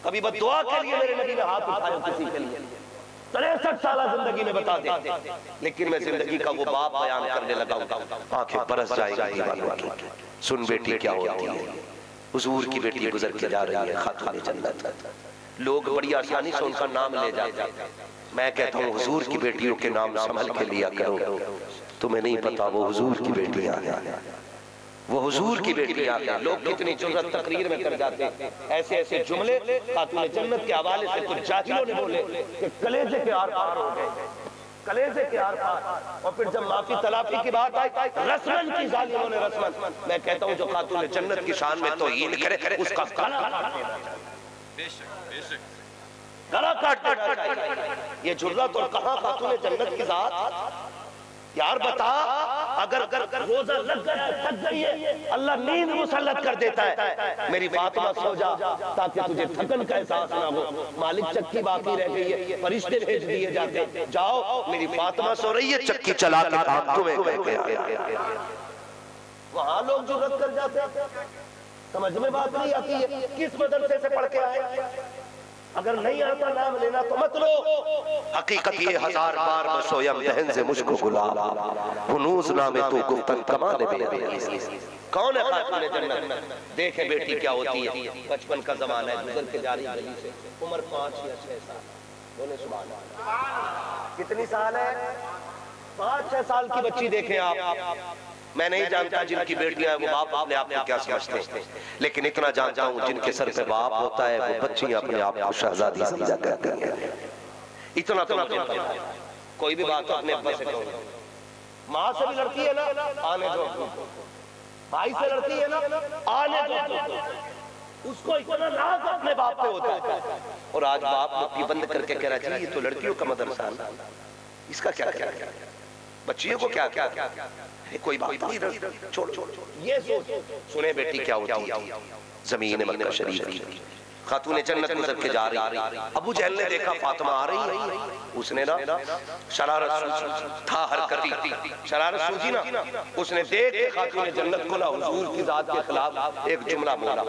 कभी बद्दुआ के लिए मेरे नबी ने हाथ उठाया किसी के लिए? 63 साल जिंदगी में बता दे। लेकिन मैं जिंदगी का वो बाप बयान करने लगा, आंखें बरस जाएगी दीवानों की। सुन बेटी क्या होती है, हुजूर की बेटी गुजर के जा रही है, खातून जन्नत। लोग बड़ी आसानी से उनका नाम ले जाते हैं। मैं कहता हूँ हुजूर की बेटियों के नाम संभल के लिया करो। तुम्हें नहीं पता वो हुजूर की बेटियां हैं, वो हुजूर की बेटियां हैं। लोग कितनी जुर्रत तकरीर में कर जाते हैं, ऐसे ऐसे जुमले खातून जन्नत के हवाले से कुछ जाहिलों ने बोले कि कलेजे के आर पार हो गए, कलेजे के आर पार। और फिर जब माफी तलाफी की बात आई, रस्मन की जालिमों ने रस्मन। मैं कहता हूँ जो खातून जन्नत की शान में तौहीन करे उसका गला काट देना चाहिए। ये जुर्रत और कहां खातून जन्नत की जात यार बता। अगर रोजा लग गया थक गई है, अल्लाह नींद मुसल्लत कर देता है। मेरी फातिमा सो जा ताकि तुझे थकन का एहसास ना हो। मालिक चक्की बाकी रह गई है, फरिश्ते भेज दिए जाते, जाओ मेरी फातिमा सो रही है, चक्की चला के काम तुम्हें वहां लोग जुर्रत कर जाते हैं। समझ में बात नहीं आती है, किस मदरसे से पढ़ के आए? अगर नहीं आता नाम लेना तो मत लो। हकीकत ये 1000 बार बसोयम दहन से मुझको गुलाब हुनूस नामे तो गुफ्तन कमाने में। कौन है खातून जन्नत? देखे बेटी क्या होती है। बचपन का जमाना है, गुजर के जा रही गली से, उम्र 5 या 6 साल। बोले सुभान अल्लाह। कितनी साल है? 5-6 साल की बच्ची देखें आप। मैं नहीं जानता जिनकी बेटियां हैं वो बाप अपने आप को क्या समझते हैं, लेकिन इतना जानता हूं जिनके सर पे बाप होता है वो बच्चियां अपने आप को शहजादी समझा करती हैं। इतना तो कोई भी बात अपने अब्बा से कहो। माँ से भी लड़ती है ना, आने दो। भाई से लड़ती है ना, आने दो। उसको इतना नाज अपने बाप पे होता है। और आज बाप मुट्ठी बंद करके कह रहा है ये तो लड़कियों का मदरसा है, इसका क्या क्या? बच्चियों को क्या क्या कोई बात नहीं, छोड़ छोड़। ये सुने बेटी क्या होती है ज़मीन मक्का शरीफ की। खातून जन्नत गुजर के जा रही, अबू जहल ने देखा फातिमा आ रही है, उसने ना शरारत था हरकती शरारत सूझी ना, उसने देख के खातून जन्नत को ना हुजूर की जात के खिलाफ एक जुमला बोला।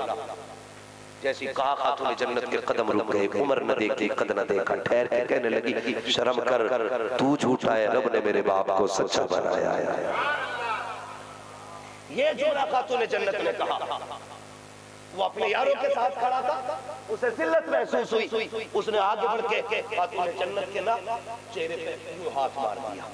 जैसी कहा खातून जन्नत के कदम रुक गए, उम्र न देखी कद न देखा, ठहर के कहने लगी शर्म कर, तू झूठा है, रब ने मेरे बाप को सच्चा बनाया है। ये जो खातून जन्नत ने कहा, वो अपने यारों के साथ खड़ा था, उसे जिल्लत महसूस हुई, उसने आगे बढ़ के खातून जन्नत के ना चेहरे पे हाथ मार दिया।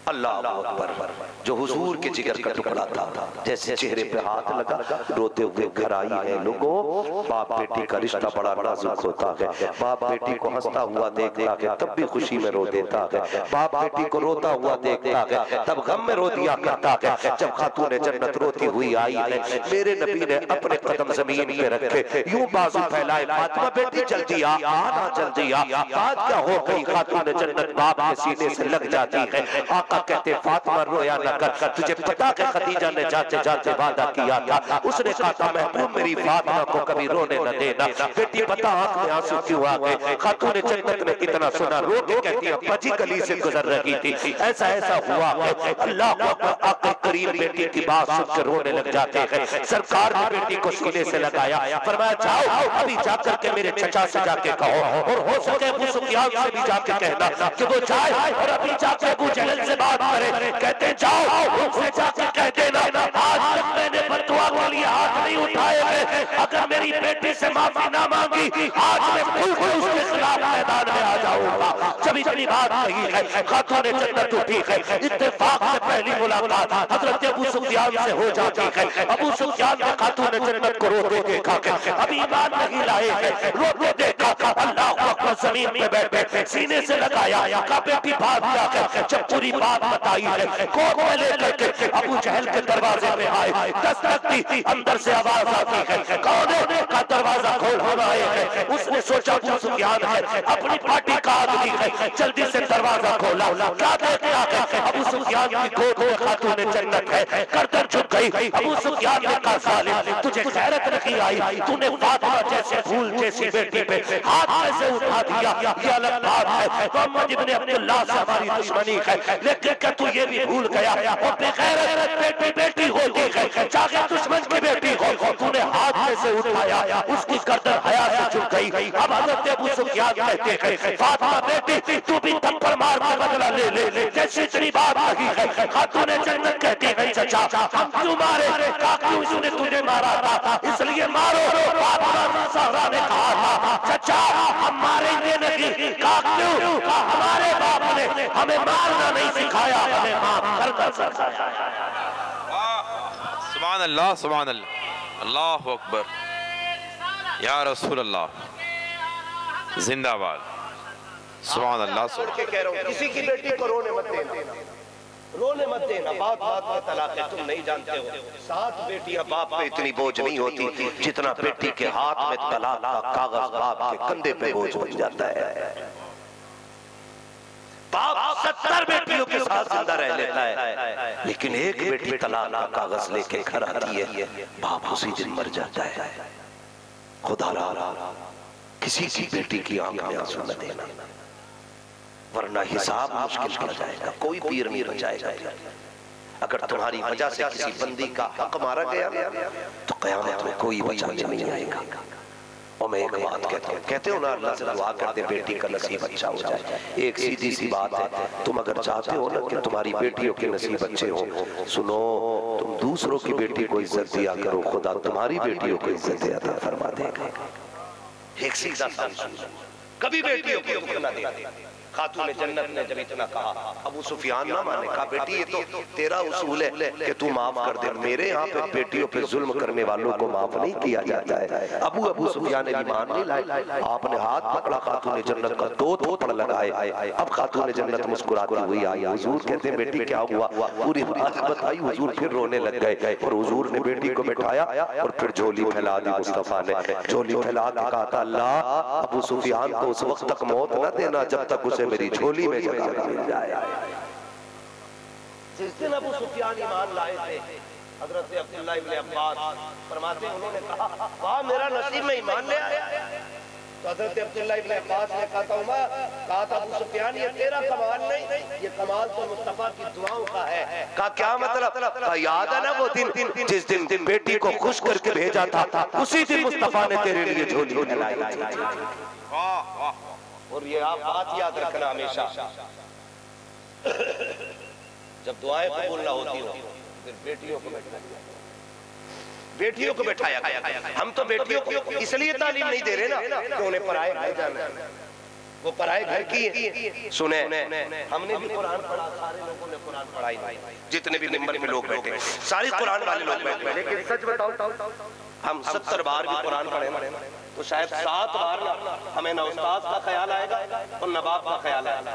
अल्लाह अकबर। जो हुजूर के जिगर का टुकड़ा था, जैसे चेहरे पे हाथ लगा, रोते हुए घर आई है। लोगों, बाप बेटी का रिश्ता बड़ा नाजुक होता है। बाप बेटी को हंसता हुआ देखता है, तब भी खुशी में रो देता है। बाप बेटी को रोता हुआ देखता है, तब गम में रो दिया करता है। जब खातून जन्नत रोती हुई आई है, मेरे नबी ने अपने कदम जमीन पे रखे, यूं बाजू फैलाए, फातिमा बेटी जल्दी आ, आना जल्दी आ। बात क्या हो गई, खातून जन्नत बाप के सीने से लग जाती है। आका कहते फातिमा रोया न कर, तुझे पता है खदीजा ने जाते जाते वादा किया था, उसने कहा था महबूब मेरी फातिमा को कभी रोने न देना। बेटी बता आंख में आंसू क्यों आ गए? खातून जन्नत ने इतना सुना, रो के कहती है बजी गली से गुजर रही थी, ऐसा ऐसा हुआ है। अल्लाह को आका करीम बेटी की बात सुन के रोने लग जाते हैं। सरकार ने बेटी को सीने से लगाया, फरमाया जाओ अभी जाकर के मेरे चचा से जाके कहो, और हो सके अबू सुफियान से भी जाके कहना कि वो जाए और अभी जाके अबू जहल से बात करे। कहते जाओ उनसे जाके कह देना, आज तक मैंने बददुआ के लिए हाथ नहीं उठाए थे, अगर मेरी बेटी से माफी ना मांगी, आज मैं खुद को उसके खिलाफ मैदान में आ जाऊंगा। जब इतनी बात कही है, खातून जन्नत उठी है। इत्तेफाक से पहली मुलाकात हजरत अबू सुफियान से हो जाती है। अबू सुफियान ने खातून जन्नत को रोते देखा, अभी ईमान नहीं लाए हैं, रोते देखा। अल्लाह अकबर, जमीन पे बैठे सीने से लगाया, का बेटी बात क्या। जब पूरी बात बताई है, कोर्ट में लेकर के अबू जहल के दरवाजे पे आए, दस्तक दी, अंदर से आवाज आती है, कौन है? का दरवाजा खोल हो रहा है। उसने सोचा अबू सुफियान है, अपनी पार्टी का आदमी है, जल्दी से दरवाजा खोला। क्या देखता है? अबू सुफियान की गोद में खातून जन्नत है, गर्दन झुक गई। अबू सुफियान ने कहा सालिम, तुझे गैरत नहीं आई, तूने फातिमा जैसे फूल जैसी बेटी पे हाथ में से उठा दिया, ये अलग बात है। मोहम्मद इब्ने अब्दुल्लाह से हमारी दुश्मनी है, लेकिन क्या तू ये भी भूल गया और बेगैरत बेटी बेटी होती है, चाहे दुश्मन की बेटी हो, तूने हाथ में से उठाया, उसकी गर्दन हया से झुक गई। अब हज़रत अबू सुफियान कहते हैं फातिमा बेटी तू भी थप्पड़ मार के बदला ले ले, जैसे इतनी बात नहीं है। खातून जन्नत कहती है चचा हम क्यों मारे? क्यों इसने तुझे मारा था, इसलिए मारो। फातिमा ज़हरा ने कहा था चचा हम मारेंगे नहीं। क्यों? हमारे बाप ने हमें मारना नहीं सिखाया, हमें माफ करना सिखाया।
सुभान अल्लाह, सुभान अल्लाह, अल्लाहु अकबर, या रसूल अल्लाह जिंदाबाद। सुभान अल्लाह।
किसी की बेटी को रोने मत देना, रोने मत देना। बात बात में तलाक है, तुम नहीं जानते हो। 7 बेटियां बाप पे इतनी बोझ नहीं होती जितना बेटी के हाथ में तलाक का कागज बाप के कंधे पे बोझ बन जाता है। बाप 70 बेटियों के साथ जिंदा रह लेता है, लेकिन एक बेटी तलाक का कागज लेके घर आती है, बाप उसी दिन मर जाता है। खुदा किसी की बेटी की आंख में आंसू न देना, वरना हिसाब मुश्किल पड़ जाएगा, कोई पीर नहीं बचाएगा। अगर तुम्हारी वजह से किसी बंदी का हक मारा गया तो कयामत में कोई बचाने नहीं आएगा। और मैं एक बात कहता हूँ, कहते हो ना अल्लाह से दुआ करते बेटी का नसीब अच्छा हो जाए। एक सीधी सी बात है, तुम अगर चाहते हो ना कि तुम्हारी बेटियों के नसीब अच्छे हो, सुनो तुम दूसरों की बेटी को इज्जत दिया करो, खुदा तुम्हारी बेटियों को इज्जत अता फरमा देगा। एक सीधा सा कभी बेटियों को दुख न दे। खातून जन्नत ने जब इतना कहा, अबू सुफियान ना माने, कहा बेटी ये तो तेरा उसूल है कि तू माफ कर दे, मेरे यहाँ पे बेटियों पे जुल्म करने वालों को माफ नहीं किया जाता है। अबू सुफियान ने ईमान नहीं लाए, आपने हाथ पकड़ा खातून जन्नत का, 2 थप्पड़ लगाए। अब खातून जन्नत मुस्कुराती हुई आई। हुजूर कहते हैं बेटी क्या हुआ? पूरी बात बताई। हुजूर फिर रोने लग गए और हुजूर ने बेटी को बैठाया और फिर झोली फैला दी। मुस्तफा ने झोली फैला के कहा था अल्लाह अबू सुफियान को उस वक्त तक मौत न देना जब तक उसे मेरी झोली में जगह मिल जाए। जिस दिन अबू सुफियान ईमान लाए थे, हजरत अब्दुल्लाह इब्न अब्बास फरमाते उन्होंने कहा वाह मेरा नसीब में ईमान ले आया। तो हजरत अब्दुल्लाह इब्न अब्बास ने कहा था अबू सुफियान ये तेरा कमाल नहीं, ये कमाल तो मुस्तफा की दुआओं का है। कहा क्या मतलब? याद है ना वो दिन जिस दिन बेटी को खुश करके भेजा था, उसी दिन मुस्तफा ने तेरे लिए झोली लाई थी। और ये आप बात याद रखना हमेशा, जब दुआएं कबूल ना होती हो फिर बेटियों को बैठाया हम तो बेटियों को इसलिए तालीम नहीं दे रहे ना कि उन्हें पराए घर जाना है, वो पराए घर की सुने। हमने भी कुरान पढ़ा, सारे लोगों ने कुरान पढ़ाई, जितने भी मेंबर में लोग बैठे सारे कुरान वाले लोग बैठे, लेकिन सच बताओ हम 70 बार भी कुरान पढ़े ना तो शायद 7 बार ना हमें ना उस्ताद का ख्याल आएगा और ना बाप का ख्याल आएगा।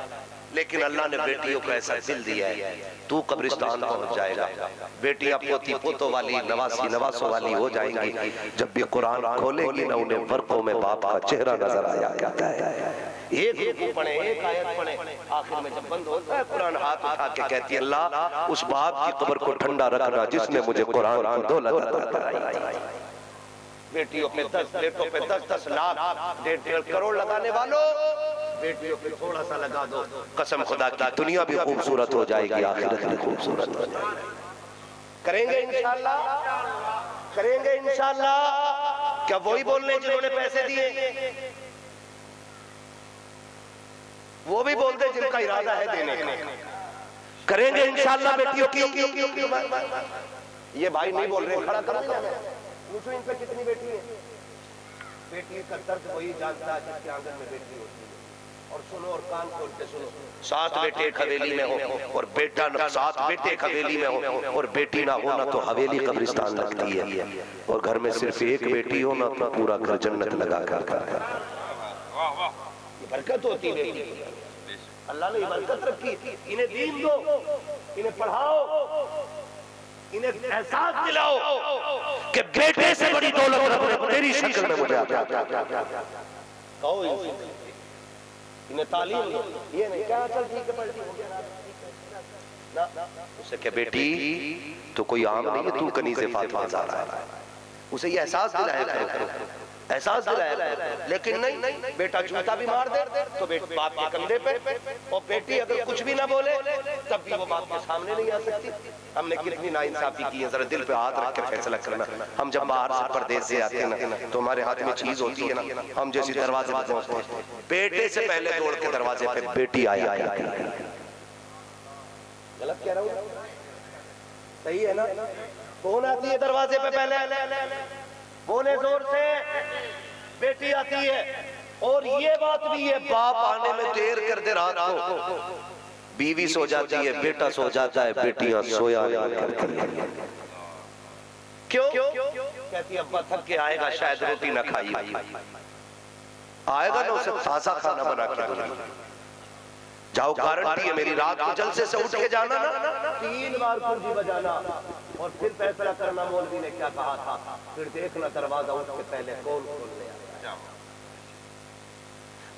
लेकिन अल्लाह ने बेटियों को ऐसा दिल दिया है, तू कब्रिस्तान पहुंच जाएगा, बेटियां पोती पोतों वाली नवासी नवासों वाली हो जाएंगी। जब भी कुरान खोलेगी ना उन्हें वर्कों में बाप का चेहरा नजर आया करता है। एक रुकू पढ़े, एक आयत पढ़े, आखिर में जब बंद होता है कुरान हाथ उठा के कहती है अल्लाह उस बाप की कब्र को ठंडा रखना जिसने मुझे कुरान को दौलत अता कराई। बेटियों पे 10 बेटों पे 10-10 लाख 1.5 करोड़ लगाने वालों, बेटियों पे थोड़ा सा लगा दो, कसम खुदा की दुनिया भी खूबसूरत हो जाएगी, आखिरत भी खूबसूरत हो जाएगी। करेंगे इंशाअल्लाह, करेंगे इंशाअल्लाह। क्या वही बोलने जिन्होंने पैसे दिए वो भी बोलते जिनका इरादा है देने का? करेंगे इंशाअल्लाह बेटियों की। ये भाई नहीं बोल रहे, खड़ा करो पूछो इन पे कितनी बेटी है। बेटी का दर्द वही जानता है जिसके आंगन में बेटी होती है। और सुनो और कान खोल के सुनो, 7 बेटे एक हवेली में हो और बेटा 7 बेटे एक हवेली में हो और बेटी ना हो ना तो हवेली कब्रिस्तान लगती है, और घर में सिर्फ एक बेटी हो ना तो पूरा घर जन्नत लगा कर। बरकत होती है, अल्लाह ने बरकत रखी। इन्हें दीन दो, इन्हें पढ़ाओ, इन्हें एहसास दिलाओ कि बेटे से बड़ी दौलत रब तेरी शक्ल में मुझे आता है। इन्हें तालीम ये नहीं क्या चल ठीक है पढ़ती हो गया ना, उसे क्या बेटी तो कोई आम नहीं है, तू कनीज़े फातिमा ज़हरा है, उसे ये एहसास दिलाया करो, एहसास दिलाया। लेकिन नहीं, बेटा जूता भी मार दे तो बाप के कंधे पे, और बेटी अगर कुछ भी ना बोले तब भी वो बाप के सामने नहीं आ सकती। हमने कितनी नाइंसाफी की है, जरा दिल पे हाथ रख के फैसला करना। हम जब बाहर से परदेश से आते हैं ना तो हमारे हाथ में चीज होती है ना, हम जैसी दरवाजे पे पहुंचते हैं बेटे से पहले दौड़ के दरवाजे पे बेटी आया। गलत कह रहा हूँ? सही है ना? कौन आती है दरवाजे पे पहले? बोले जोर से, बेटी आती है। और ये बात भी है, बाप आने में देर कर दे रात को, बीवी सो जाती है, बेटा सो जाता है, बेटियां सोया नहीं। क्यों? कहती अब्बा थक के आएगा, शायद रोटी ना खाई, आएगा ना उसे ताजा खाना बना के दूंगी। जाओ, गारंटी है मेरी, रात को जलसे से उठ के जाना ना, 3 बार कुर्सी बजाना और फिर फैसला करना मौलवी ने क्या कहा था, फिर देखना दरवाजा उठ के पहले कौन खोलने आया।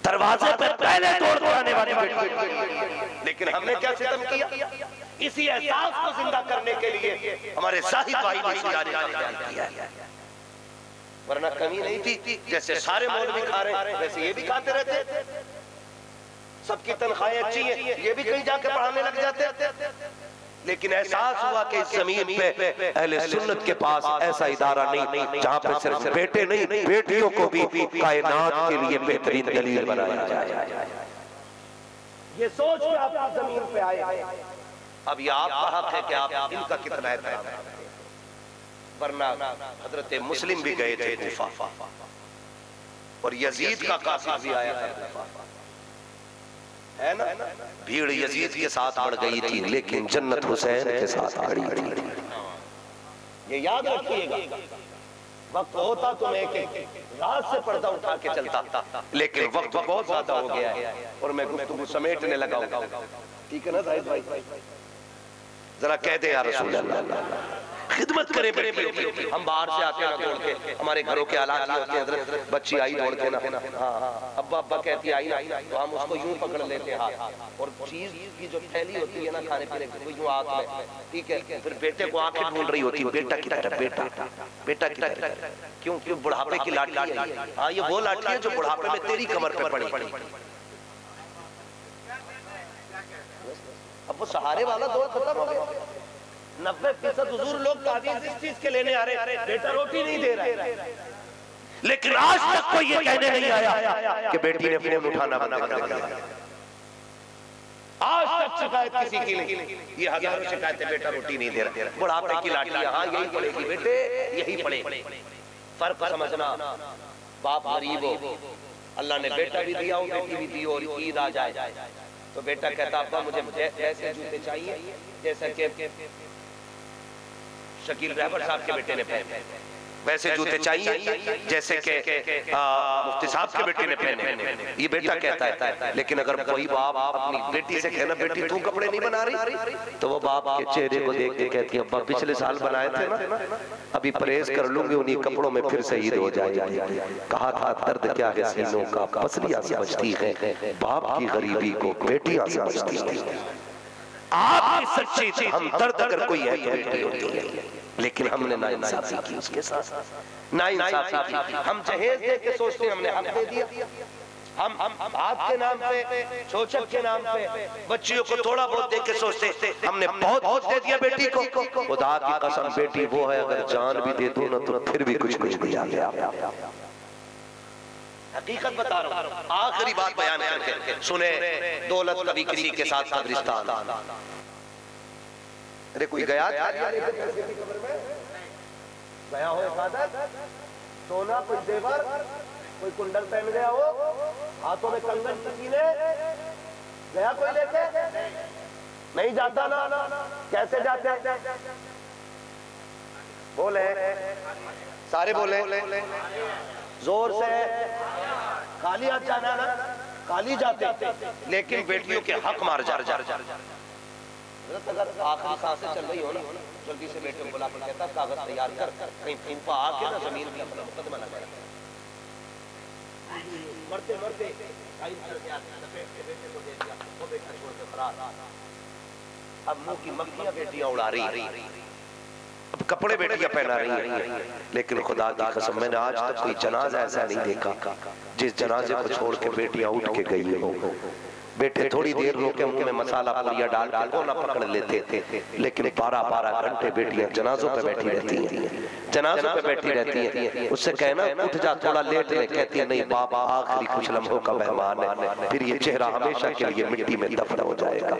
दरवाजे पे पहले तोड़ आने वाली बेटी। लेकिन हमने क्या सितम किया? इसी एहसास को जिंदा करने के लिए हमारे साहिब भाई ने सितारे किया, वरना कमी नहीं थी। जैसे सारे मौलवी खा रहे हैं वैसे ये भी खाते रहते, सबकी तनख्वाहें अच्छी हैं, ये भी कहीं जाके पढ़ाने लग जाते। लेकिन एहसास हुआ कि इस जमीन पे अहले सुन्नत के पास ऐसा इदारा नहीं जहाँ पे सिर्फ बेटे नहीं बेटियों को भी कायनात के लिए बेहतरीन दलील बनाया जाए। ये सोच के आप जमीन पे आए। अब ये आपका हक है कि आप इनका कितना एहतराम करें, वरना हजरत मुस्लिम भी गए थे कुफा और यजीद का काफिला भी आया था, है ना? भीड़ यजीद के साथ बढ़ गई थी लेकिन जन्नत हुसैन के साथ खड़ी थी। ये याद रखिएगा, वक्त होता तो मैं एक रात से पर्दा उठा के चलता, लेकिन वक्त बहुत ज्यादा हो गया है और मैं गुफ्तगू समेटने लगा हूं। ठीक है ना जाहिद भाई? जरा कह दे या रसूल अल्लाह, खिदमत करें बेटियों की। हम बाहर से आते हैं ना दौड़ के, हमारे घरों के हालात ये होते हैं, हजरत बच्ची आई दौड़ के ना, हाँ अब्बा अब्बा कहती आई ना, तो हम उसको यूं पकड़ लेते हैं हाथ, और चीज की जो थैली होती है ना खाने पीने की, वो यूं हाथ में, ठीक है, फिर बेटे को आंखें ढूंढ रही होती है, बेटा की तरह, बेटा बेटा की तरह, क्यों क्यों बुढ़ापे की लाठी है। हाँ ये वो लाठी है जो बुढ़ापे में तेरी कमर पे पड़ी। अब वो सहारे वाला दौर खत्म हो गया। 90% हुजूर लोग ताबीज़ इस चीज के लेने आ रहे, बेटा रोटी नहीं दे रहा है, लेकिन आज तक कोई ये कहने नहीं आया कि बेटी ने फोन उठाना बंद कर दिया। आज तक शिकायत किसी की नहीं, ये हजारों शिकायतें, बेटा रोटी नहीं दे रहा, बुढ़ापे की लाठी, हाँ यही पड़ेगी बेटे, यही पड़े। फर्क समझना, बाप गरीब हो, अल्लाह ने बेटा भी दिया हो, बेटी भी दी हो, और ईद आ जाए तो बेटा कहता अब्बा मुझे ऐसे जूते चाहिए जैसे कि शकील रहबर साहब के बेटे ने पहने, वैसे जूते चाहिए जैसे कि मुफ्ती साहब के बेटे ने पहने, ये बेटा कहता है। लेकिन अगर कोई बाप अपनी बेटी से कहना बेटी तू कपड़े नहीं बना रही, तो वो बाप के चेहरे को देख के कहती है अब्बा पिछले साल बनाए थे ना, अभी परहेज कर लूंगी, उन्हीं कपड़ों में फिर से ईद हो जाएगी। कहा था दर्द क्या है सीनों का, पसलियां समझती है बाप की गरीबी को बेटियां समझती है। आपकी सच्ची हम दर्द अगर कोई है तो बेटी होती है, लेकिन हमने नाइंसाफी की उसके साथ, नाइंसाफी की। हम जहेज दे के सोचते हमने हक दे दिया, हम हाथ के नाम पे, शोचक के नाम पे, बच्चियों को थोड़ा बहुत दे के सोचते हमने बहुत बहुत दे दिया बेटी को। खुदा की कसम बेटी वो है अगर जान भी दे दो ना तो फिर भी कुछ कुछ दिया गया। हकीकत बता रहा हूँ, आखिरी बात बयान करके सुने। दौलत कभी किसी के साथ कब्रिस्तान, अरे कोई गया गया हो सोना, कोई जेवर, कोई कुंडल पहन गया हो, हाथों में कंगन किसी ने गया, कोई लेके नहीं जाता ना, कैसे जाते? बोले सारे, बोले जोर से, खाली हाथ जाना ना, खाली जाते, लेकिन बेटियों के हक मार जा। अगर आखिरी सांसें चल रही हो ना, जल्दी से बेटे को बुला कर कहता कागज तैयार कर, कहीं फूफा आके ना जमीन पे अपना मुकदमा लगा। मरते मरते बेटे को दे दिया, वो बेटा छोड़ के फरार। अब मुंह की मक्खियां बेटियां उड़ा रही, अब कपड़े बेटियां पहना रही हैं, लेकिन खुदा की कसम मैंने आज तक कोई जनाजा ऐसा नहीं देखा जिस जनाजे को छोड़ के बेटियां उठ के गई हो। बेटे थोड़ी देर रोके उनमें मसाला पुलिया डाल के कोना पकड़ लेते थे, लेकिन 12-12 घंटे बेटियां जनाजों पे बैठी रहती हैं, जनाजों पे बैठी रहती हैं। उससे कहना उठ जा थोड़ा लेट ले, कहती है नहीं बाप आखिरी कुछ लम्हों का मेहमान है, फिर ये चेहरा हमेशा के लिए मिट्टी में दफन हो जाएगा।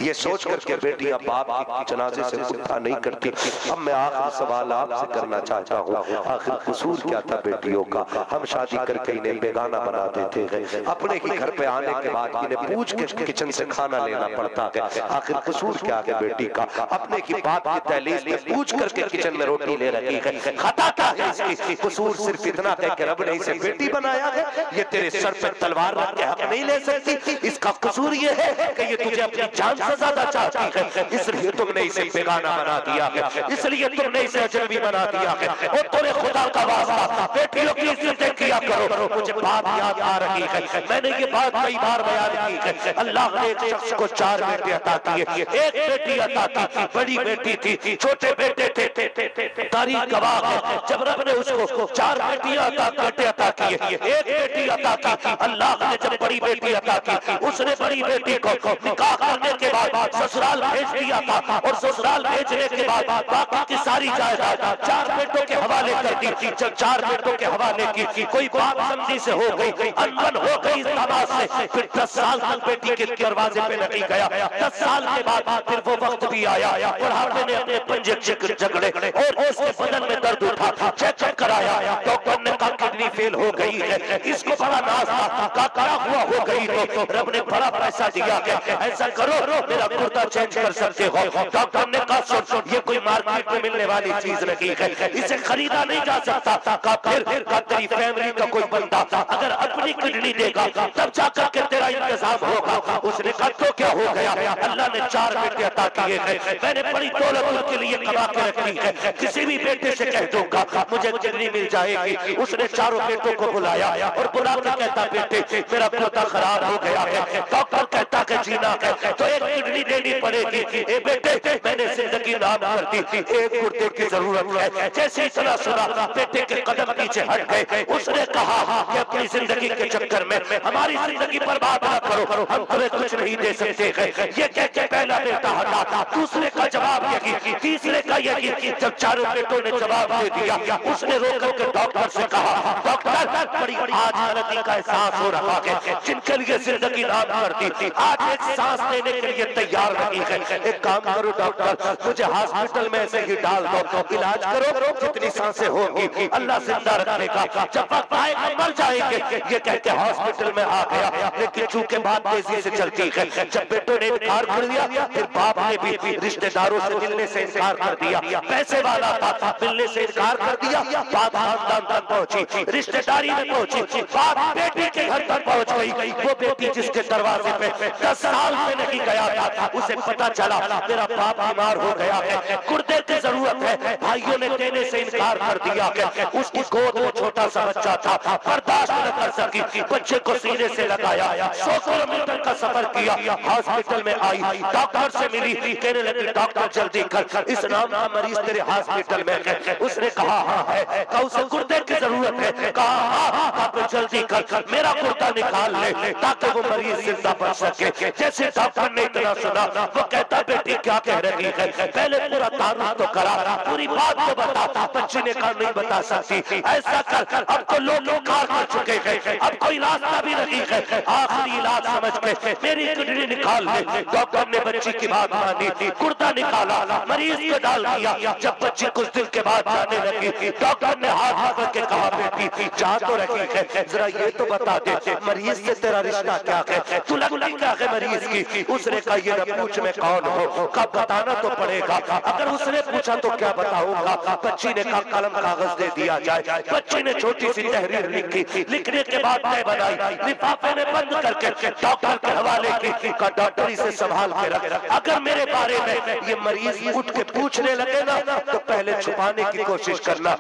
ये सोच करके बेटियां बाप की जनाजे से गुस्सा नहीं करती। अब मैं आखिरी सवाल आपसे करना चाहता हूँ, आखिर कसूर क्या था बेटियों का? हम शादी करके इन्हें बेगाना बना देते हैं, अपने ही घर पे आने के बाद इन्हें पूछ के किचन से खाना लेना पड़ता है। आखिर कसूर क्या है बेटी का? अपने की बात की दहलीज में पूछ करके किचन में रोटी ले रही है, खता क्या है इसकी? कसूर सिर्फ इतना है कि रब ने इसे बेटी बनाया है, ये तेरे सर पे तलवार रख के हक नहीं ले सकती। इसका कसूर ये है कि ये तुझे अपनी जान से ज्यादा चाहती है, इसलिए तुमने इसे बेगाना बना दिया है, इसलिए तुमने इसे अजनबी बना दिया है। और तूने खुदा का वास्ता बेटियों की इज्जत किया करो। मुझे बात याद आ रही है, मैंने ये बात कई बार बयान की है। अल्लाह ने एक शख्स को 4 बेटे अता किए, एक बेटी अता की, बड़ी बेटी थी, छोटे बेटे थे। तारीख गवाह है, जब रब ने उसको 4 बेटियां बेटे अता किए, एक बेटी अता की। अल्लाह ने जब बड़ी बेटी अता की, उसने बड़ी बेटी को निकाह करने के बाद ससुराल भेज दिया था, और ससुराल भेजने के बाद बाकी की सारी जायदाद 4 बेटों के हवाले कर दी। जब 4 बेटों के हवाले की, कोई बात समझी से हो गई, अनबन हो गई इस दामाद से, फिर 10 साल तक बेटी के दरवाजे पे नहीं गया। 10 साल के बाद फिर वो वक्त भी आया, बुढ़ापे ने अपने पंजे झगड़े और उसके बदन में दर्द उठा, चेक कराया, डॉक्टर ने कहा किडनी फेल हो गई है, इसको बड़ा नाज था, क्या हुआ हो गई तो रब ने बड़ा पैसा दिया है, ऐसा करो मेरा कुर्ता चेंज कर सकते हो। डॉक्टर ने कहा सुन, ये कोई मार्केट में मिलने वाली चीज नहीं है, इसे खरीदा नहीं जा सकता। कहा फिर तेरी फैमिली का कोई बंदा अगर अपनी किडनी देगा तब जाकर के तेरा इंतजाम होगा। उसने कहा तो क्या हो गया, अल्लाह ने 4 बेटे अता किए हैं, मैंने बड़ी दौलत उनके लिए कमा के रखी है, किसी भी बेटे से कह दूंगा मुझे किडनी मिल जाएगी। उसने चारों बेटों को बुलाया और बुला के कहता बेटे मेरा कुर्ता खराब हो गया है, डॉक्टर कहता कि जीना है तो एक किडनी देनी पड़ेगी। ए बेटे मैंने जिंदगी नाम कर दी, एक कुर्ते की जरूरत है। जैसे इतना सुना बेटे के कदम पीछे हट गए। उसने कहा कि अपनी जिंदगी के चक्कर में हमारी जिंदगी बर्बाद ना करो, हम तुम्हें कुछ नहीं दे सकते हैं। ये कह के पहला बेटा हटा, दूसरे का जवाब यही, तीसरे का यही। जब चारों बेटों ने जवाब दे दिया उसने रोक के डॉक्टर से कहा डॉक्टर बड़ी आज गलती का एहसास हो रहा है, जिनके लिए जिंदगी नाम करती थी आज एक सांस लेने के लिए तैयार नहीं है। एक काम करो डॉक्टर मुझे हॉस्पिटल में ऐसे ही डाल दो, इलाज करो जितनी सांसें होंगी अल्लाह जिंदा रखेगा, जब वक्त आएगा मर जाएंगे। ये कहते हॉस्पिटल में आ गया, लेकिन चूंकि बात तेजी से चलती है, जब बेटों ने इनकार कर दिया फिर बाप ने भी रिश्तेदारों से मिलने से इनकार कर दिया। पैसे वाला था मिलने से इनकार कर दिया, बात खानदान तक पहुंची, रिश्तेदारी में पहुंची, बात बेटी के घर तक पहुंच गई। वो बेटी जिसके दरवाजे पे 10 साल से नहीं गया था, उसे पता चला मेरा बाप बीमार हो गया है, गुर्दे की जरूरत है, भाइयों ने देने से इनकार कर दिया है। उसकी गोद में छोटा सा बच्चा था, बर्दाश्त न कर सकी, बच्चे को सीने से लगाया, 100 किलोमीटर का सफर किया, हॉस्पिटल में आई, डॉक्टर से मिली, कहने लगी डॉक्टर जल्दी कर, इस नाम का मरीज तेरे हॉस्पिटल में है। उसने कहा हाँ है, कहा उसे गुर्दे की जरूरत है, कहा हाँ आप जल्दी कर मेरा कुर्ता निकाल ले ताकि वो मरीज जिंदा बच सके। जैसे डॉक्टर ने इतना सुना वो कहता बेटी क्या कह रही है, पहले पूरा तारुफ तो करा, पूरी बात तो बता। बच्ची ने कहा नहीं बता सकती, ऐसा कर अब तो लोग इनकार कर चुके हैं, अब कोई रास्ता भी नहीं है, आखिरी इलाज समझ के मेरी किडनी निकाल ले। डॉक्टर ने बच्ची की बात मानी, कुर्ता निकाला, मरीज को डाल दिया। जब बच्ची कुछ दिन के बाद जाने लगी डॉक्टर ने हाथ पकड़ के कहा बेटी जा तो रही है, जरा ये तो बता दे मरीज से तेरा रिश्ता क्या है, तू लगती क्या है मरीज की। उसने कहा ये न पूछ मैं कौन हूँ, कब बताना तो पड़ेगा। अगर उसने पूछा तो क्या बताऊंगा। बच्ची ने कहा कलम कागज दे दिया जाए। बच्ची ने छोटी सी तहरीर लिखी, लिखने के बाद तय बनाई, लिफाफे में बंद करके डॉक्टर के हवाले की, का डॉक्टर इसे संभाल के रख, अगर मेरे बारे में ये मरीज उठ के पूछने लगे ना तो पहले छुपाने की कोशिश करना,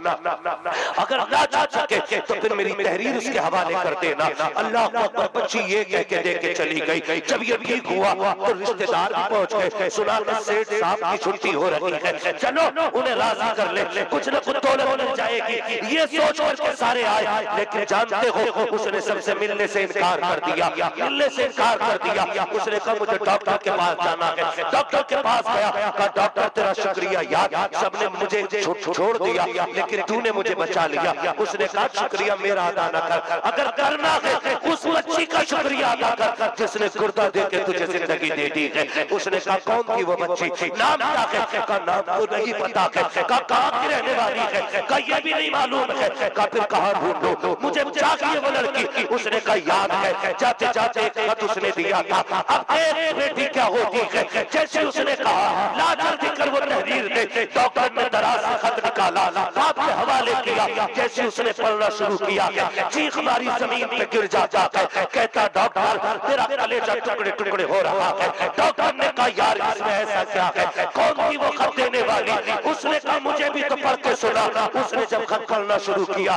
अगर ना जा सके तो फिर मेरी तहरीर उसके हवाले कर देना। अल्लाह अकबर। बच्ची ये कह के दे के चली गई। जब ये ठीक हुआ तो रिश्तेदार भी पहुंच गए, सुना कि सेठ साहब की छुट्टी हो रही है, चलो उन्हें राजी कर ले, कुछ न कुछ दौलत मिल जाएगी। ये सोच करके सारे आए, लेकिन जानते हो उसने सबसे मिलने से इनकार कर दिया, मिलने से इनकार कर दिया। उसने कहा मुझे डॉक्टर के पास जाना है। डॉक्टर के पास गया, कहा डॉक्टर तेरा शुक्रिया यार, सबने मुझे छोड़ दिया लेकिन तूने मुझे बचा लिया। उसने कहा शुक्रिया मेरा अदा न कर, अगर करना है उस बच्ची का शुक्रिया अदा कर जिसने गुर्दा दे के तुझे जिंदगी दे दी है। उसने कहा कौन थी वो बच्ची, नाम क्या है, का नाम तो नहीं पता है, का कहाँ की रहने वाली है, का ये भी नहीं मालूम है, का फिर कहाँ ढूंढो, मुझे चाहिए वो लड़की। उसने कहा याद है, जाते जाते एक खत उसने दिया था, अब एक बेटी क्या होती है। जैसे उसने कहा लाचार दिखकर वो तहरीर दे, डॉक्टर ने दराज से खत निकाला, बाप के हवाले किया। जैसे उसने पढ़ना शुरू किया चीख हमारी जमीन पे गिर जाता है, कहता डॉक्टर तेरा कलेजा टुकड़े टुकड़े हो रहा है। डॉक्टर ने कहा यार इसमें ऐसा क्या है, कौन थी वो खत देने वाली। उसने कहा मुझे भी तो पढ़ के सुना। उसने जब खत पढ़ना शुरू किया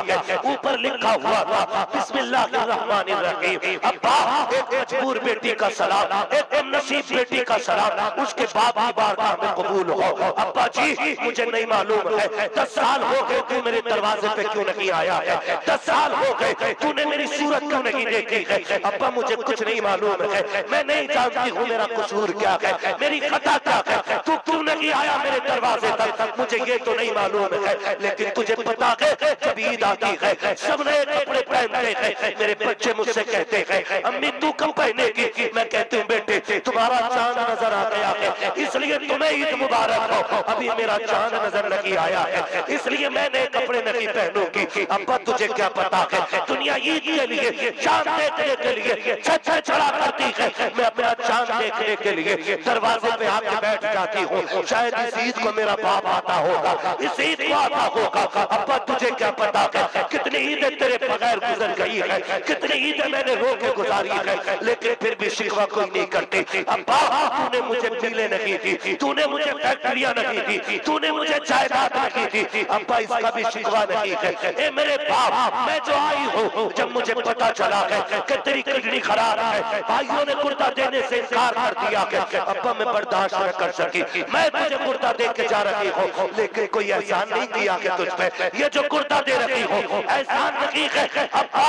ऊपर लिखा हुआ था बिस्मिल्लाहिर्रहमानिर्रहीम, अब्बा एक मजबूर बेटी का सलाम, एक नसीब बेटी का सलाम, उसके बाप की बारगाह में कबूल हो। अब्बा जी मुझे नहीं मालूम है, 10 साल हो गए तू मेरे दरवाजे पे क्यों नहीं आया है, 10 साल हो गए तूने मेरी सूरत क्यों नहीं देखी है। अब्बा मुझे कुछ नहीं मालूम है, मैं नहीं जानती हूँ मेरा कसूर क्या है, मेरी खता क्या है, तू क्यों नहीं आया मेरे दरवाजे तक, मुझे ये तो नहीं मालूम है। लेकिन तुझे पता है जब ईद आती है सब नए कपड़े पहनते हैं, मेरे बच्चे मुझसे कहते हैं अम्मी तू कब पहनेगी। मैं कहती हूँ बेटे तुम्हारा चांद नजर आ गया है इसलिए तुम्हें ईद मुबारक हो, अभी मेरा चांद नजर नहीं आया है इसलिए मैंने कपड़े नहीं पहनूंगी। अब्बा तुझे क्या पता है, दुनिया ईद के लिए चांद देखने के लिए छत से चढ़ा करती है, मैं अपना चांद देखने के लिए दरवाजे पे आके बैठ जाती हूँ। शायद इस ईद को मेरा बाप आता होगा, इस ईद को आता होगा। अब्बा तुझे क्या पता है कितनी ईदें तेरे बगैर गुजर गई है, कितनी ईदें मैंने रो के गुजारी है, लेकिन फिर भी शिकवा कोई नहीं करती। अब्बा तूने मुझे मिले नहीं दी, तूने मुझे फैक्ट्रियां नहीं दी, तूने मुझे जायदाद नहीं दी। अब्बा इसका भी शिकवा नहीं है। ए मेरे बाप, मैं जो आई हूँ जब मुझे पता चला है कि तेरी किडनी खराब है, भाइयों ने कुर्ता देने से इनकार कर दिया है। अब्बा मैं बर्दाश्त न कर सकी, मैं तुझे कुर्ता दे के जा रही हूँ, लेकिन कोई एहसान नहीं किया है तुझ पे। ये जो कुर्ता दे रही हूँ एहसान नहीं है। अब्बा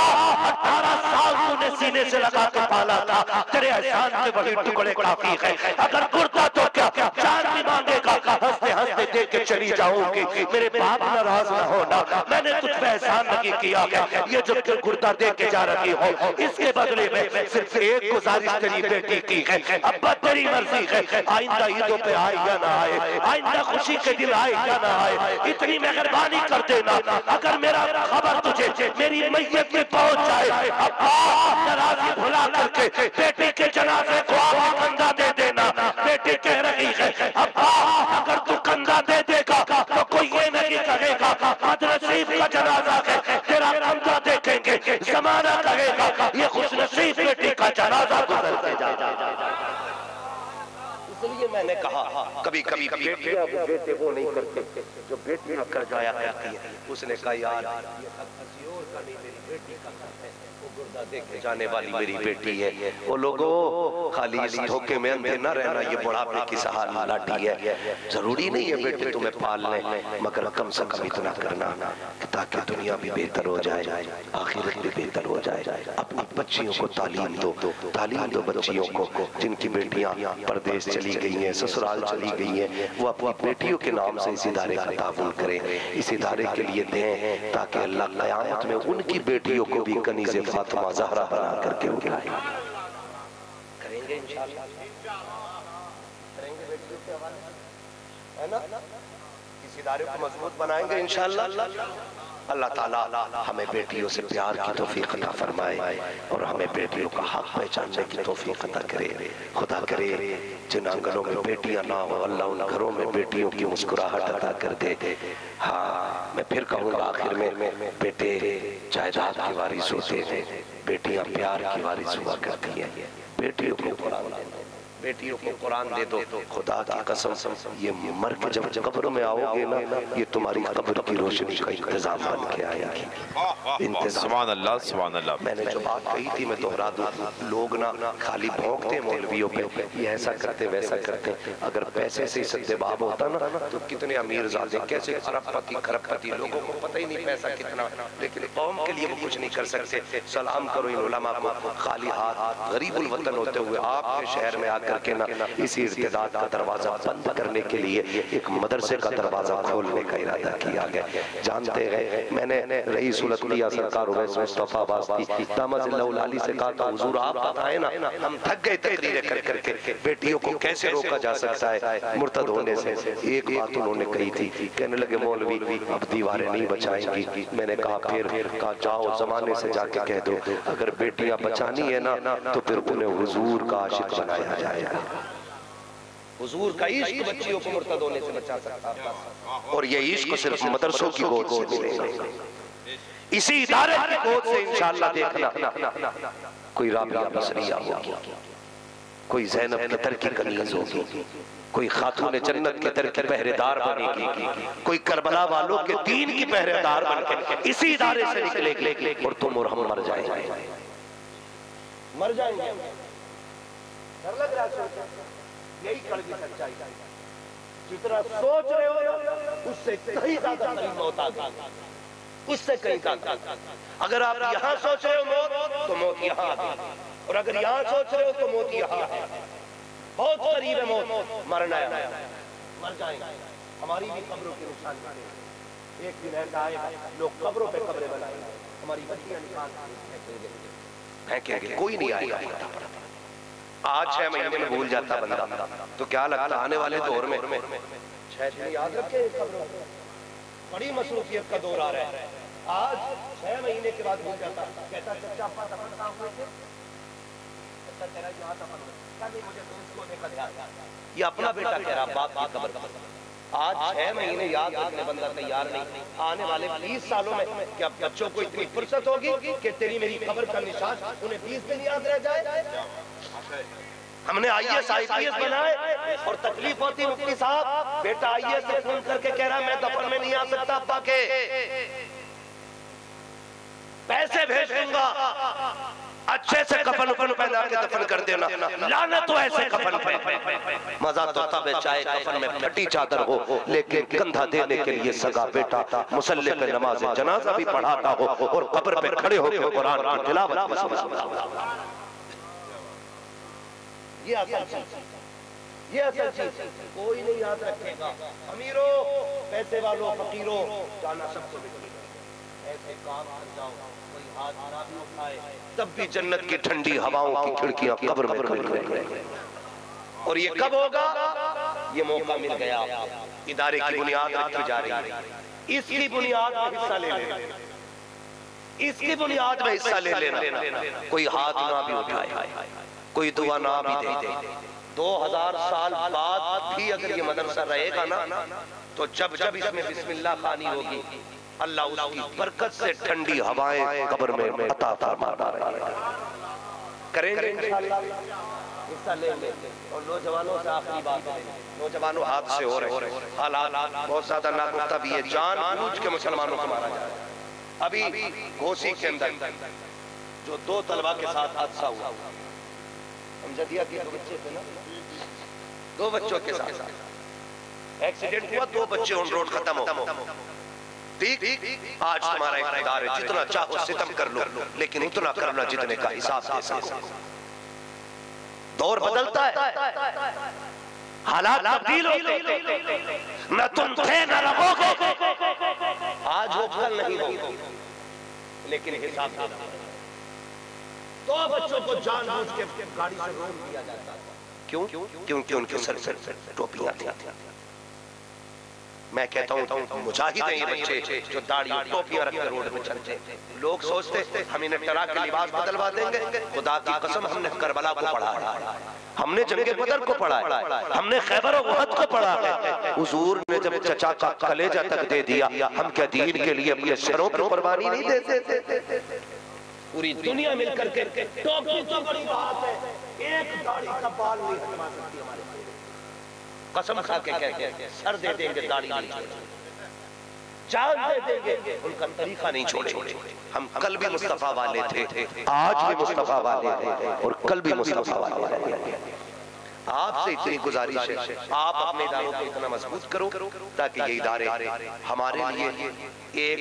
18 साल तूने सीने से लगा के पाला था, तेरे एहसान के वही टुकड़े काफी है। अगर कुर्ता तो क्या चांद भी मांगेगा, हंसते हंसते दे के चली जाऊंगी। मेरे बाप नाराज न होना, मैंने तुझ पे एहसान नहीं किया है। ये जो कुर्ता दे के जा रही हो, इसके बदले में सिर्फ एक गुजारिश तेरी बेटी की है। अब्बा तेरी मर्जी है, आइंदा ईदों पे आए या ना आए, आइंदा खुशी के दिन आए या ना आए, इतनी मेहरबानी कर देना। अगर मेरा खबर तुझे मेरी मैयत में पहुंच जाए, अब्बा नाराजगी भुला करके बेटी के जनाजे को आगे कंधा दे देना। बेटी कह रही है अब्बा अगर तू कंधा दे देगा तो कोई ये नहीं कहेगा बदनसीब का जनाजा है, तेरा कंधा देखेंगे, जमाना कहेगा ये खुशनसीब बेटी का जनाजा गुजरते जा। इसलिए मैंने कहा कभी कभी बेटियां बेटे वो नहीं करते जो बेटियां कर जाया करती है। उसने कहा यार किसी और का नहीं, मेरी बेटी का है, वो गुर्दा देखे जाने वाली मेरी बेटी है। वो लोगों खाली इस धोखे में अंधे न रहना, ये बुढ़ापे की सहारा लाठी है। जरूरी नहीं है बेटे तुम्हें पाल लें, मगर कम से कम इतना करना ताकि दुनिया भी बेहतर हो जाए, आखिरत भी बेहतर हो जाए। अपनी बच्चियों को तालीम दो, तालीम दो बच्चियों को। जिनकी बेटियां परदेश चली गई हैं, ससुराल चली गई हैं, वो अपनी बेटियों के नाम से इस इदारे का ताउन करें, इस इदारे के लिए दें, ताकि अल्लाह क़यामत में उनकी बेटियों को भी कनीज़े फातिमा ज़हरा बना करके उठाए। करेंगे इंशाअल्लाह, करेंगे बेटियों के हवाले, है ना? इस इदारे को मजबूत बनाएंगे इंशाअल्लाह। अल्लाह ताला हमें बेटियों से प्यार की तौफीक अता फरमाए और हमें बेटियों का हक पहचानने की तौफीक अता करे। खुदा करे जिन आंगनों में बेटियां ना हो, अल्लाह उन घरों में बेटियों की मुस्कुराहट अता कर दे। हाँ, मैं फिर कहूँगा आखिर में, बेटे जायदाद की वारिस होते हैं, बेटियां प्यार की वारिस हुआ करती हैं। बेटियों को कुरान दे दो, बेटियों को कुरान दे दो। खुदा की कसम ये मर के जब कब्र में आओगे ना, ये तुम्हारी कब्र की रोशनी का इंतजाम बन के आएगी।
सुभान अल्लाह, सुभान अल्लाह।
मैंने जो बात कही थी मैं दोहरा दूं, लोग ना खाली भौंकते मौलवियों पे, ये ऐसा करते वैसा करते। अगर पैसे से सद्देबाब होता ना तो कितने अमीर ज़ादे, कैसे अरबपति खरबपति, लोगों को पता ही नहीं पैसा कितना, लेकिन कौम के लिए वो कुछ नहीं कर सकते। सलाम करो इन उलमा को, खाली हाथ गरीबुल वतन होते हुए आपके शहर में आकर के ना इस इर्तिदाद का दरवाजा बंद करने के लिए एक मदरसे का दरवाजा खोलने का इरादा किया गया। जानते हैं मैंने रईस उल अत्किया सरकार उवैस मुस्तफा वास्ती दामद से कहा था, हुजूर आप बताएं ना, हम थक गए तकरीरें कर करके, बेटियों को कैसे रोका जा सकता है मुर्तद होने से। एक बात उन्होंने कही थी, कहने लगे मौलवी अब दीवारें नहीं बचाएंगी। मैंने कहा फिर कहा जाओ जमाने से जाके कह दो अगर बेटियां बचानी है ना तो फिर उन्हें हुजूर का आशिक बनाया जाएगा। हुजूर का इश्क बच्चियों को मुर्तद होने से बचा सकता है, और ये इश्क सिर्फ मदरसों की गोद से मिलेगा, इसी इदारे की गोद से इंशाअल्लाह। देखना कोई राबिया बसरिया होगी, कोई ज़ैनब के तर की कनीज होगी, कोई खातून जन्नत के तर की पहरेदार बनेगी, कोई करबला वालों के दीन की पहरेदार बनके इसी इदारे से निकलेगी, और तुम और हम मर जाएंगे, मर जाएंगे। डर लग रहा है, यही कड़वी सच्चाई। जितना सोच रहे हो उससे कहीं ज्यादा करीब मौत आ गई, उससे कहीं ज्यादा। अगर आप यहाँ सोच रहे हो मौत तो मौत यहाँ है, और अगर यहाँ सोच रहे हो तो मौत यहाँ है। बहुत करीब है मौत, मरना है, मर जाएंगे। हमारी भी कब्रों की निशानी, एक दिन ऐसा आएगा लोग कब्रों पे कब्रें बनाएंगे, हमारी बच्चियां निकाल फेंकेंगे, कोई नहीं आएगा। आज 6 महीने में भूल जाता बंदा, तो क्या लगता आने वाले दौर में 6 दिन याद रखे बड़ी मसरूफियत का दौर आ रहा है। आज 6 महीने के बाद भूल जाता, कहता चचा आपका दफन कहाँ हुए थे? अच्छा कह रहा यहाँ दफन हुए, नहीं मुझे दोस्त को देखा ध्यान। ये अपना बेटा कह रहा बाप की कब्र पर। आज 6 महीने याद रखने बंदा तैयार नहीं, आने वाले 20 सालों में क्या बच्चों को इतनी फुर्सत होगी कि तेरी मेरी कब्र का निशान उन्हें 20 दिन याद रह जाए? हमने IAS IPS बनाए और तकलीफ होती मुफ्ती साहब, बेटा IAS से फोन करके कह रहा मैं दफन में नहीं आ सकता, अब्बा के पैसे भेज दूंगा, अच्छे से कफन उफन पहना के दफन कर देना। लानत तो ऐसे कफन पे। मजा तो तब है चाहे कफन में फटी चादर हो, लेकिन कंधा देने के लिए सगा बेटा मुसल्ले पे नमाज जनाजा भी पढ़ाता हो और कब्र पे खड़े होकर कुरान की तिलावत भी। ये असल चीज कोई नहीं याद रखेगा। अमीरों, पैसे वालों, फकीरों, जाना सबको मिलेगा। ऐसे काम कर जाओ कोई हाथ ना भी उठाए, तब भी जन्नत की ठंडी हवाओं की खिड़कियां कब्र में खुलेंगी। और ये कब होगा? ये मौका मिल गया, इदारे की बुनियाद रखी जा रही है, इसकी बुनियाद में हिस्सा ले लेना, इसकी बुनियाद में हिस्सा ले लेना। कोई हाथ ना भी उठाए, कोई दुआ ना भी दे। 2000 साल बाद भी अगर ये मदरसा रहेगा ना, तो जब जब इसमें बिस्मिल्लाह खानी होगी, अल्लाह उसकी बरकत से ठंडी हवाएं कब्र में अता फरमाता रहेगा। करेंगे इंशाअल्लाह, हिस्सा लेंगे। और नौजवानों से आखिरी बात है, नौजवानों हाथ से हो रहे हालात बहुत ज्यादा नागुफ्ता भी है, जानबूझ के मुसलमानों को मारा जा रहा है। अभी घोसी के अंदर जो 2 तलबा के साथ हादसा हुआ, हमजदिया के 2 बच्चे थे ना, 2 बच्चों के साथ एक्सीडेंट हुआ, 2 बच्चे ऑन रोड खत्म हो। ठीक, आज तुम्हारा इख्तियार है, जितना चाहो सितम कर लो, लेकिन उतना करना जितने का हिसाब दे सको। दौर बदलता है, हालात तब्दील होते, न तुम थे न रहोगे, आज हो कल नहीं हो, लेकिन हिसाब देना। 2 बच्चों को जानबूझ के गाड़ी से रोक दिया जाता है। क्यों? क्योंकि उनके सर से टोपियां थी। मैं कहता हूँ मुजाहिद हैं ये बच्चे जो दाढ़ी और टोपियां रख कर रोड पे चलते। लोग सोचते हम इन्हें टरा के लिबास बदलवा देंगे। खुदा की कसम, हमने करबला को पढ़ा है, हमने जंगे बदर को पढ़ा है, हमने खैबर और उहद को पढ़ा है। हुजूर ने जब चचा का कलेजा तक दे दिया, हम क्या दीन के लिए अपने सरों पर कुर्बानी नहीं देते? पूरी दुनिया मिलकर के टोपी तो बड़ी बात है, एक दाढ़ी का बाल नहीं हटवा सकती हमारे। कसम खा के कहते हैं, सर दे देंगे, दाढ़ी नहीं छोड़ेंगे, जान दे देंगे, उनका तरीका नहीं छोड़ेंगे। हम कल भी मुस्तफा वाले थे, आज भी मुस्तफा वाले हैं और कल भी मुस्तफा वाले रहेंगे। आपसे इतनी गुजारिश है, आप अपने इदारों को इतना मजबूत करो ताकि ये इदारे हमारे लिए एक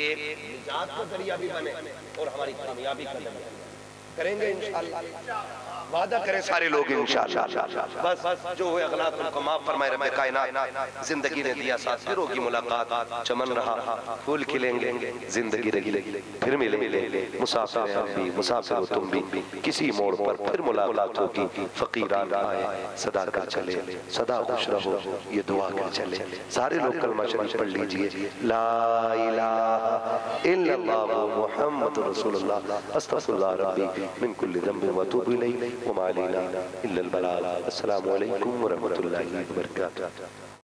निजात का जरिया भी बने और हमारी कामयाबी का जरिया करेंगे इंशाअल्लाह। वादा करें सारे लोग इंशाअल्लाह। बस जो हुए अगला उनको माफ फरमाए रब्बे कायनात। जिंदगी ने दिया साथ, फिर होगी मुलाकात, चमन रहा फूल खिलेंगे, जिंदगी रही फिर मिलेंगे। मुसाफिर हैं हम भी, मुसाफिर हो तुम भी, किसी मोड़ पर फिर मुलाकात होगी। फकीरान आए सदा कर चले, सदा खुश रहो, ये दुआ कर चले। सारे लोग कलमा शरीफ पढ़ लीजिए, ला इलाहा इल्लल्लाह मुहम्मदुर रसूलुल्लाह अस्तगफिरुल्लाह रब्बी मिन कुल्ली ज़ंबिन व अतूबु इलैहि व मा अलैना इल्लल बलाग। अस्सलामु अलैकुम व रहमतुल्लाहि व बरकातुहू।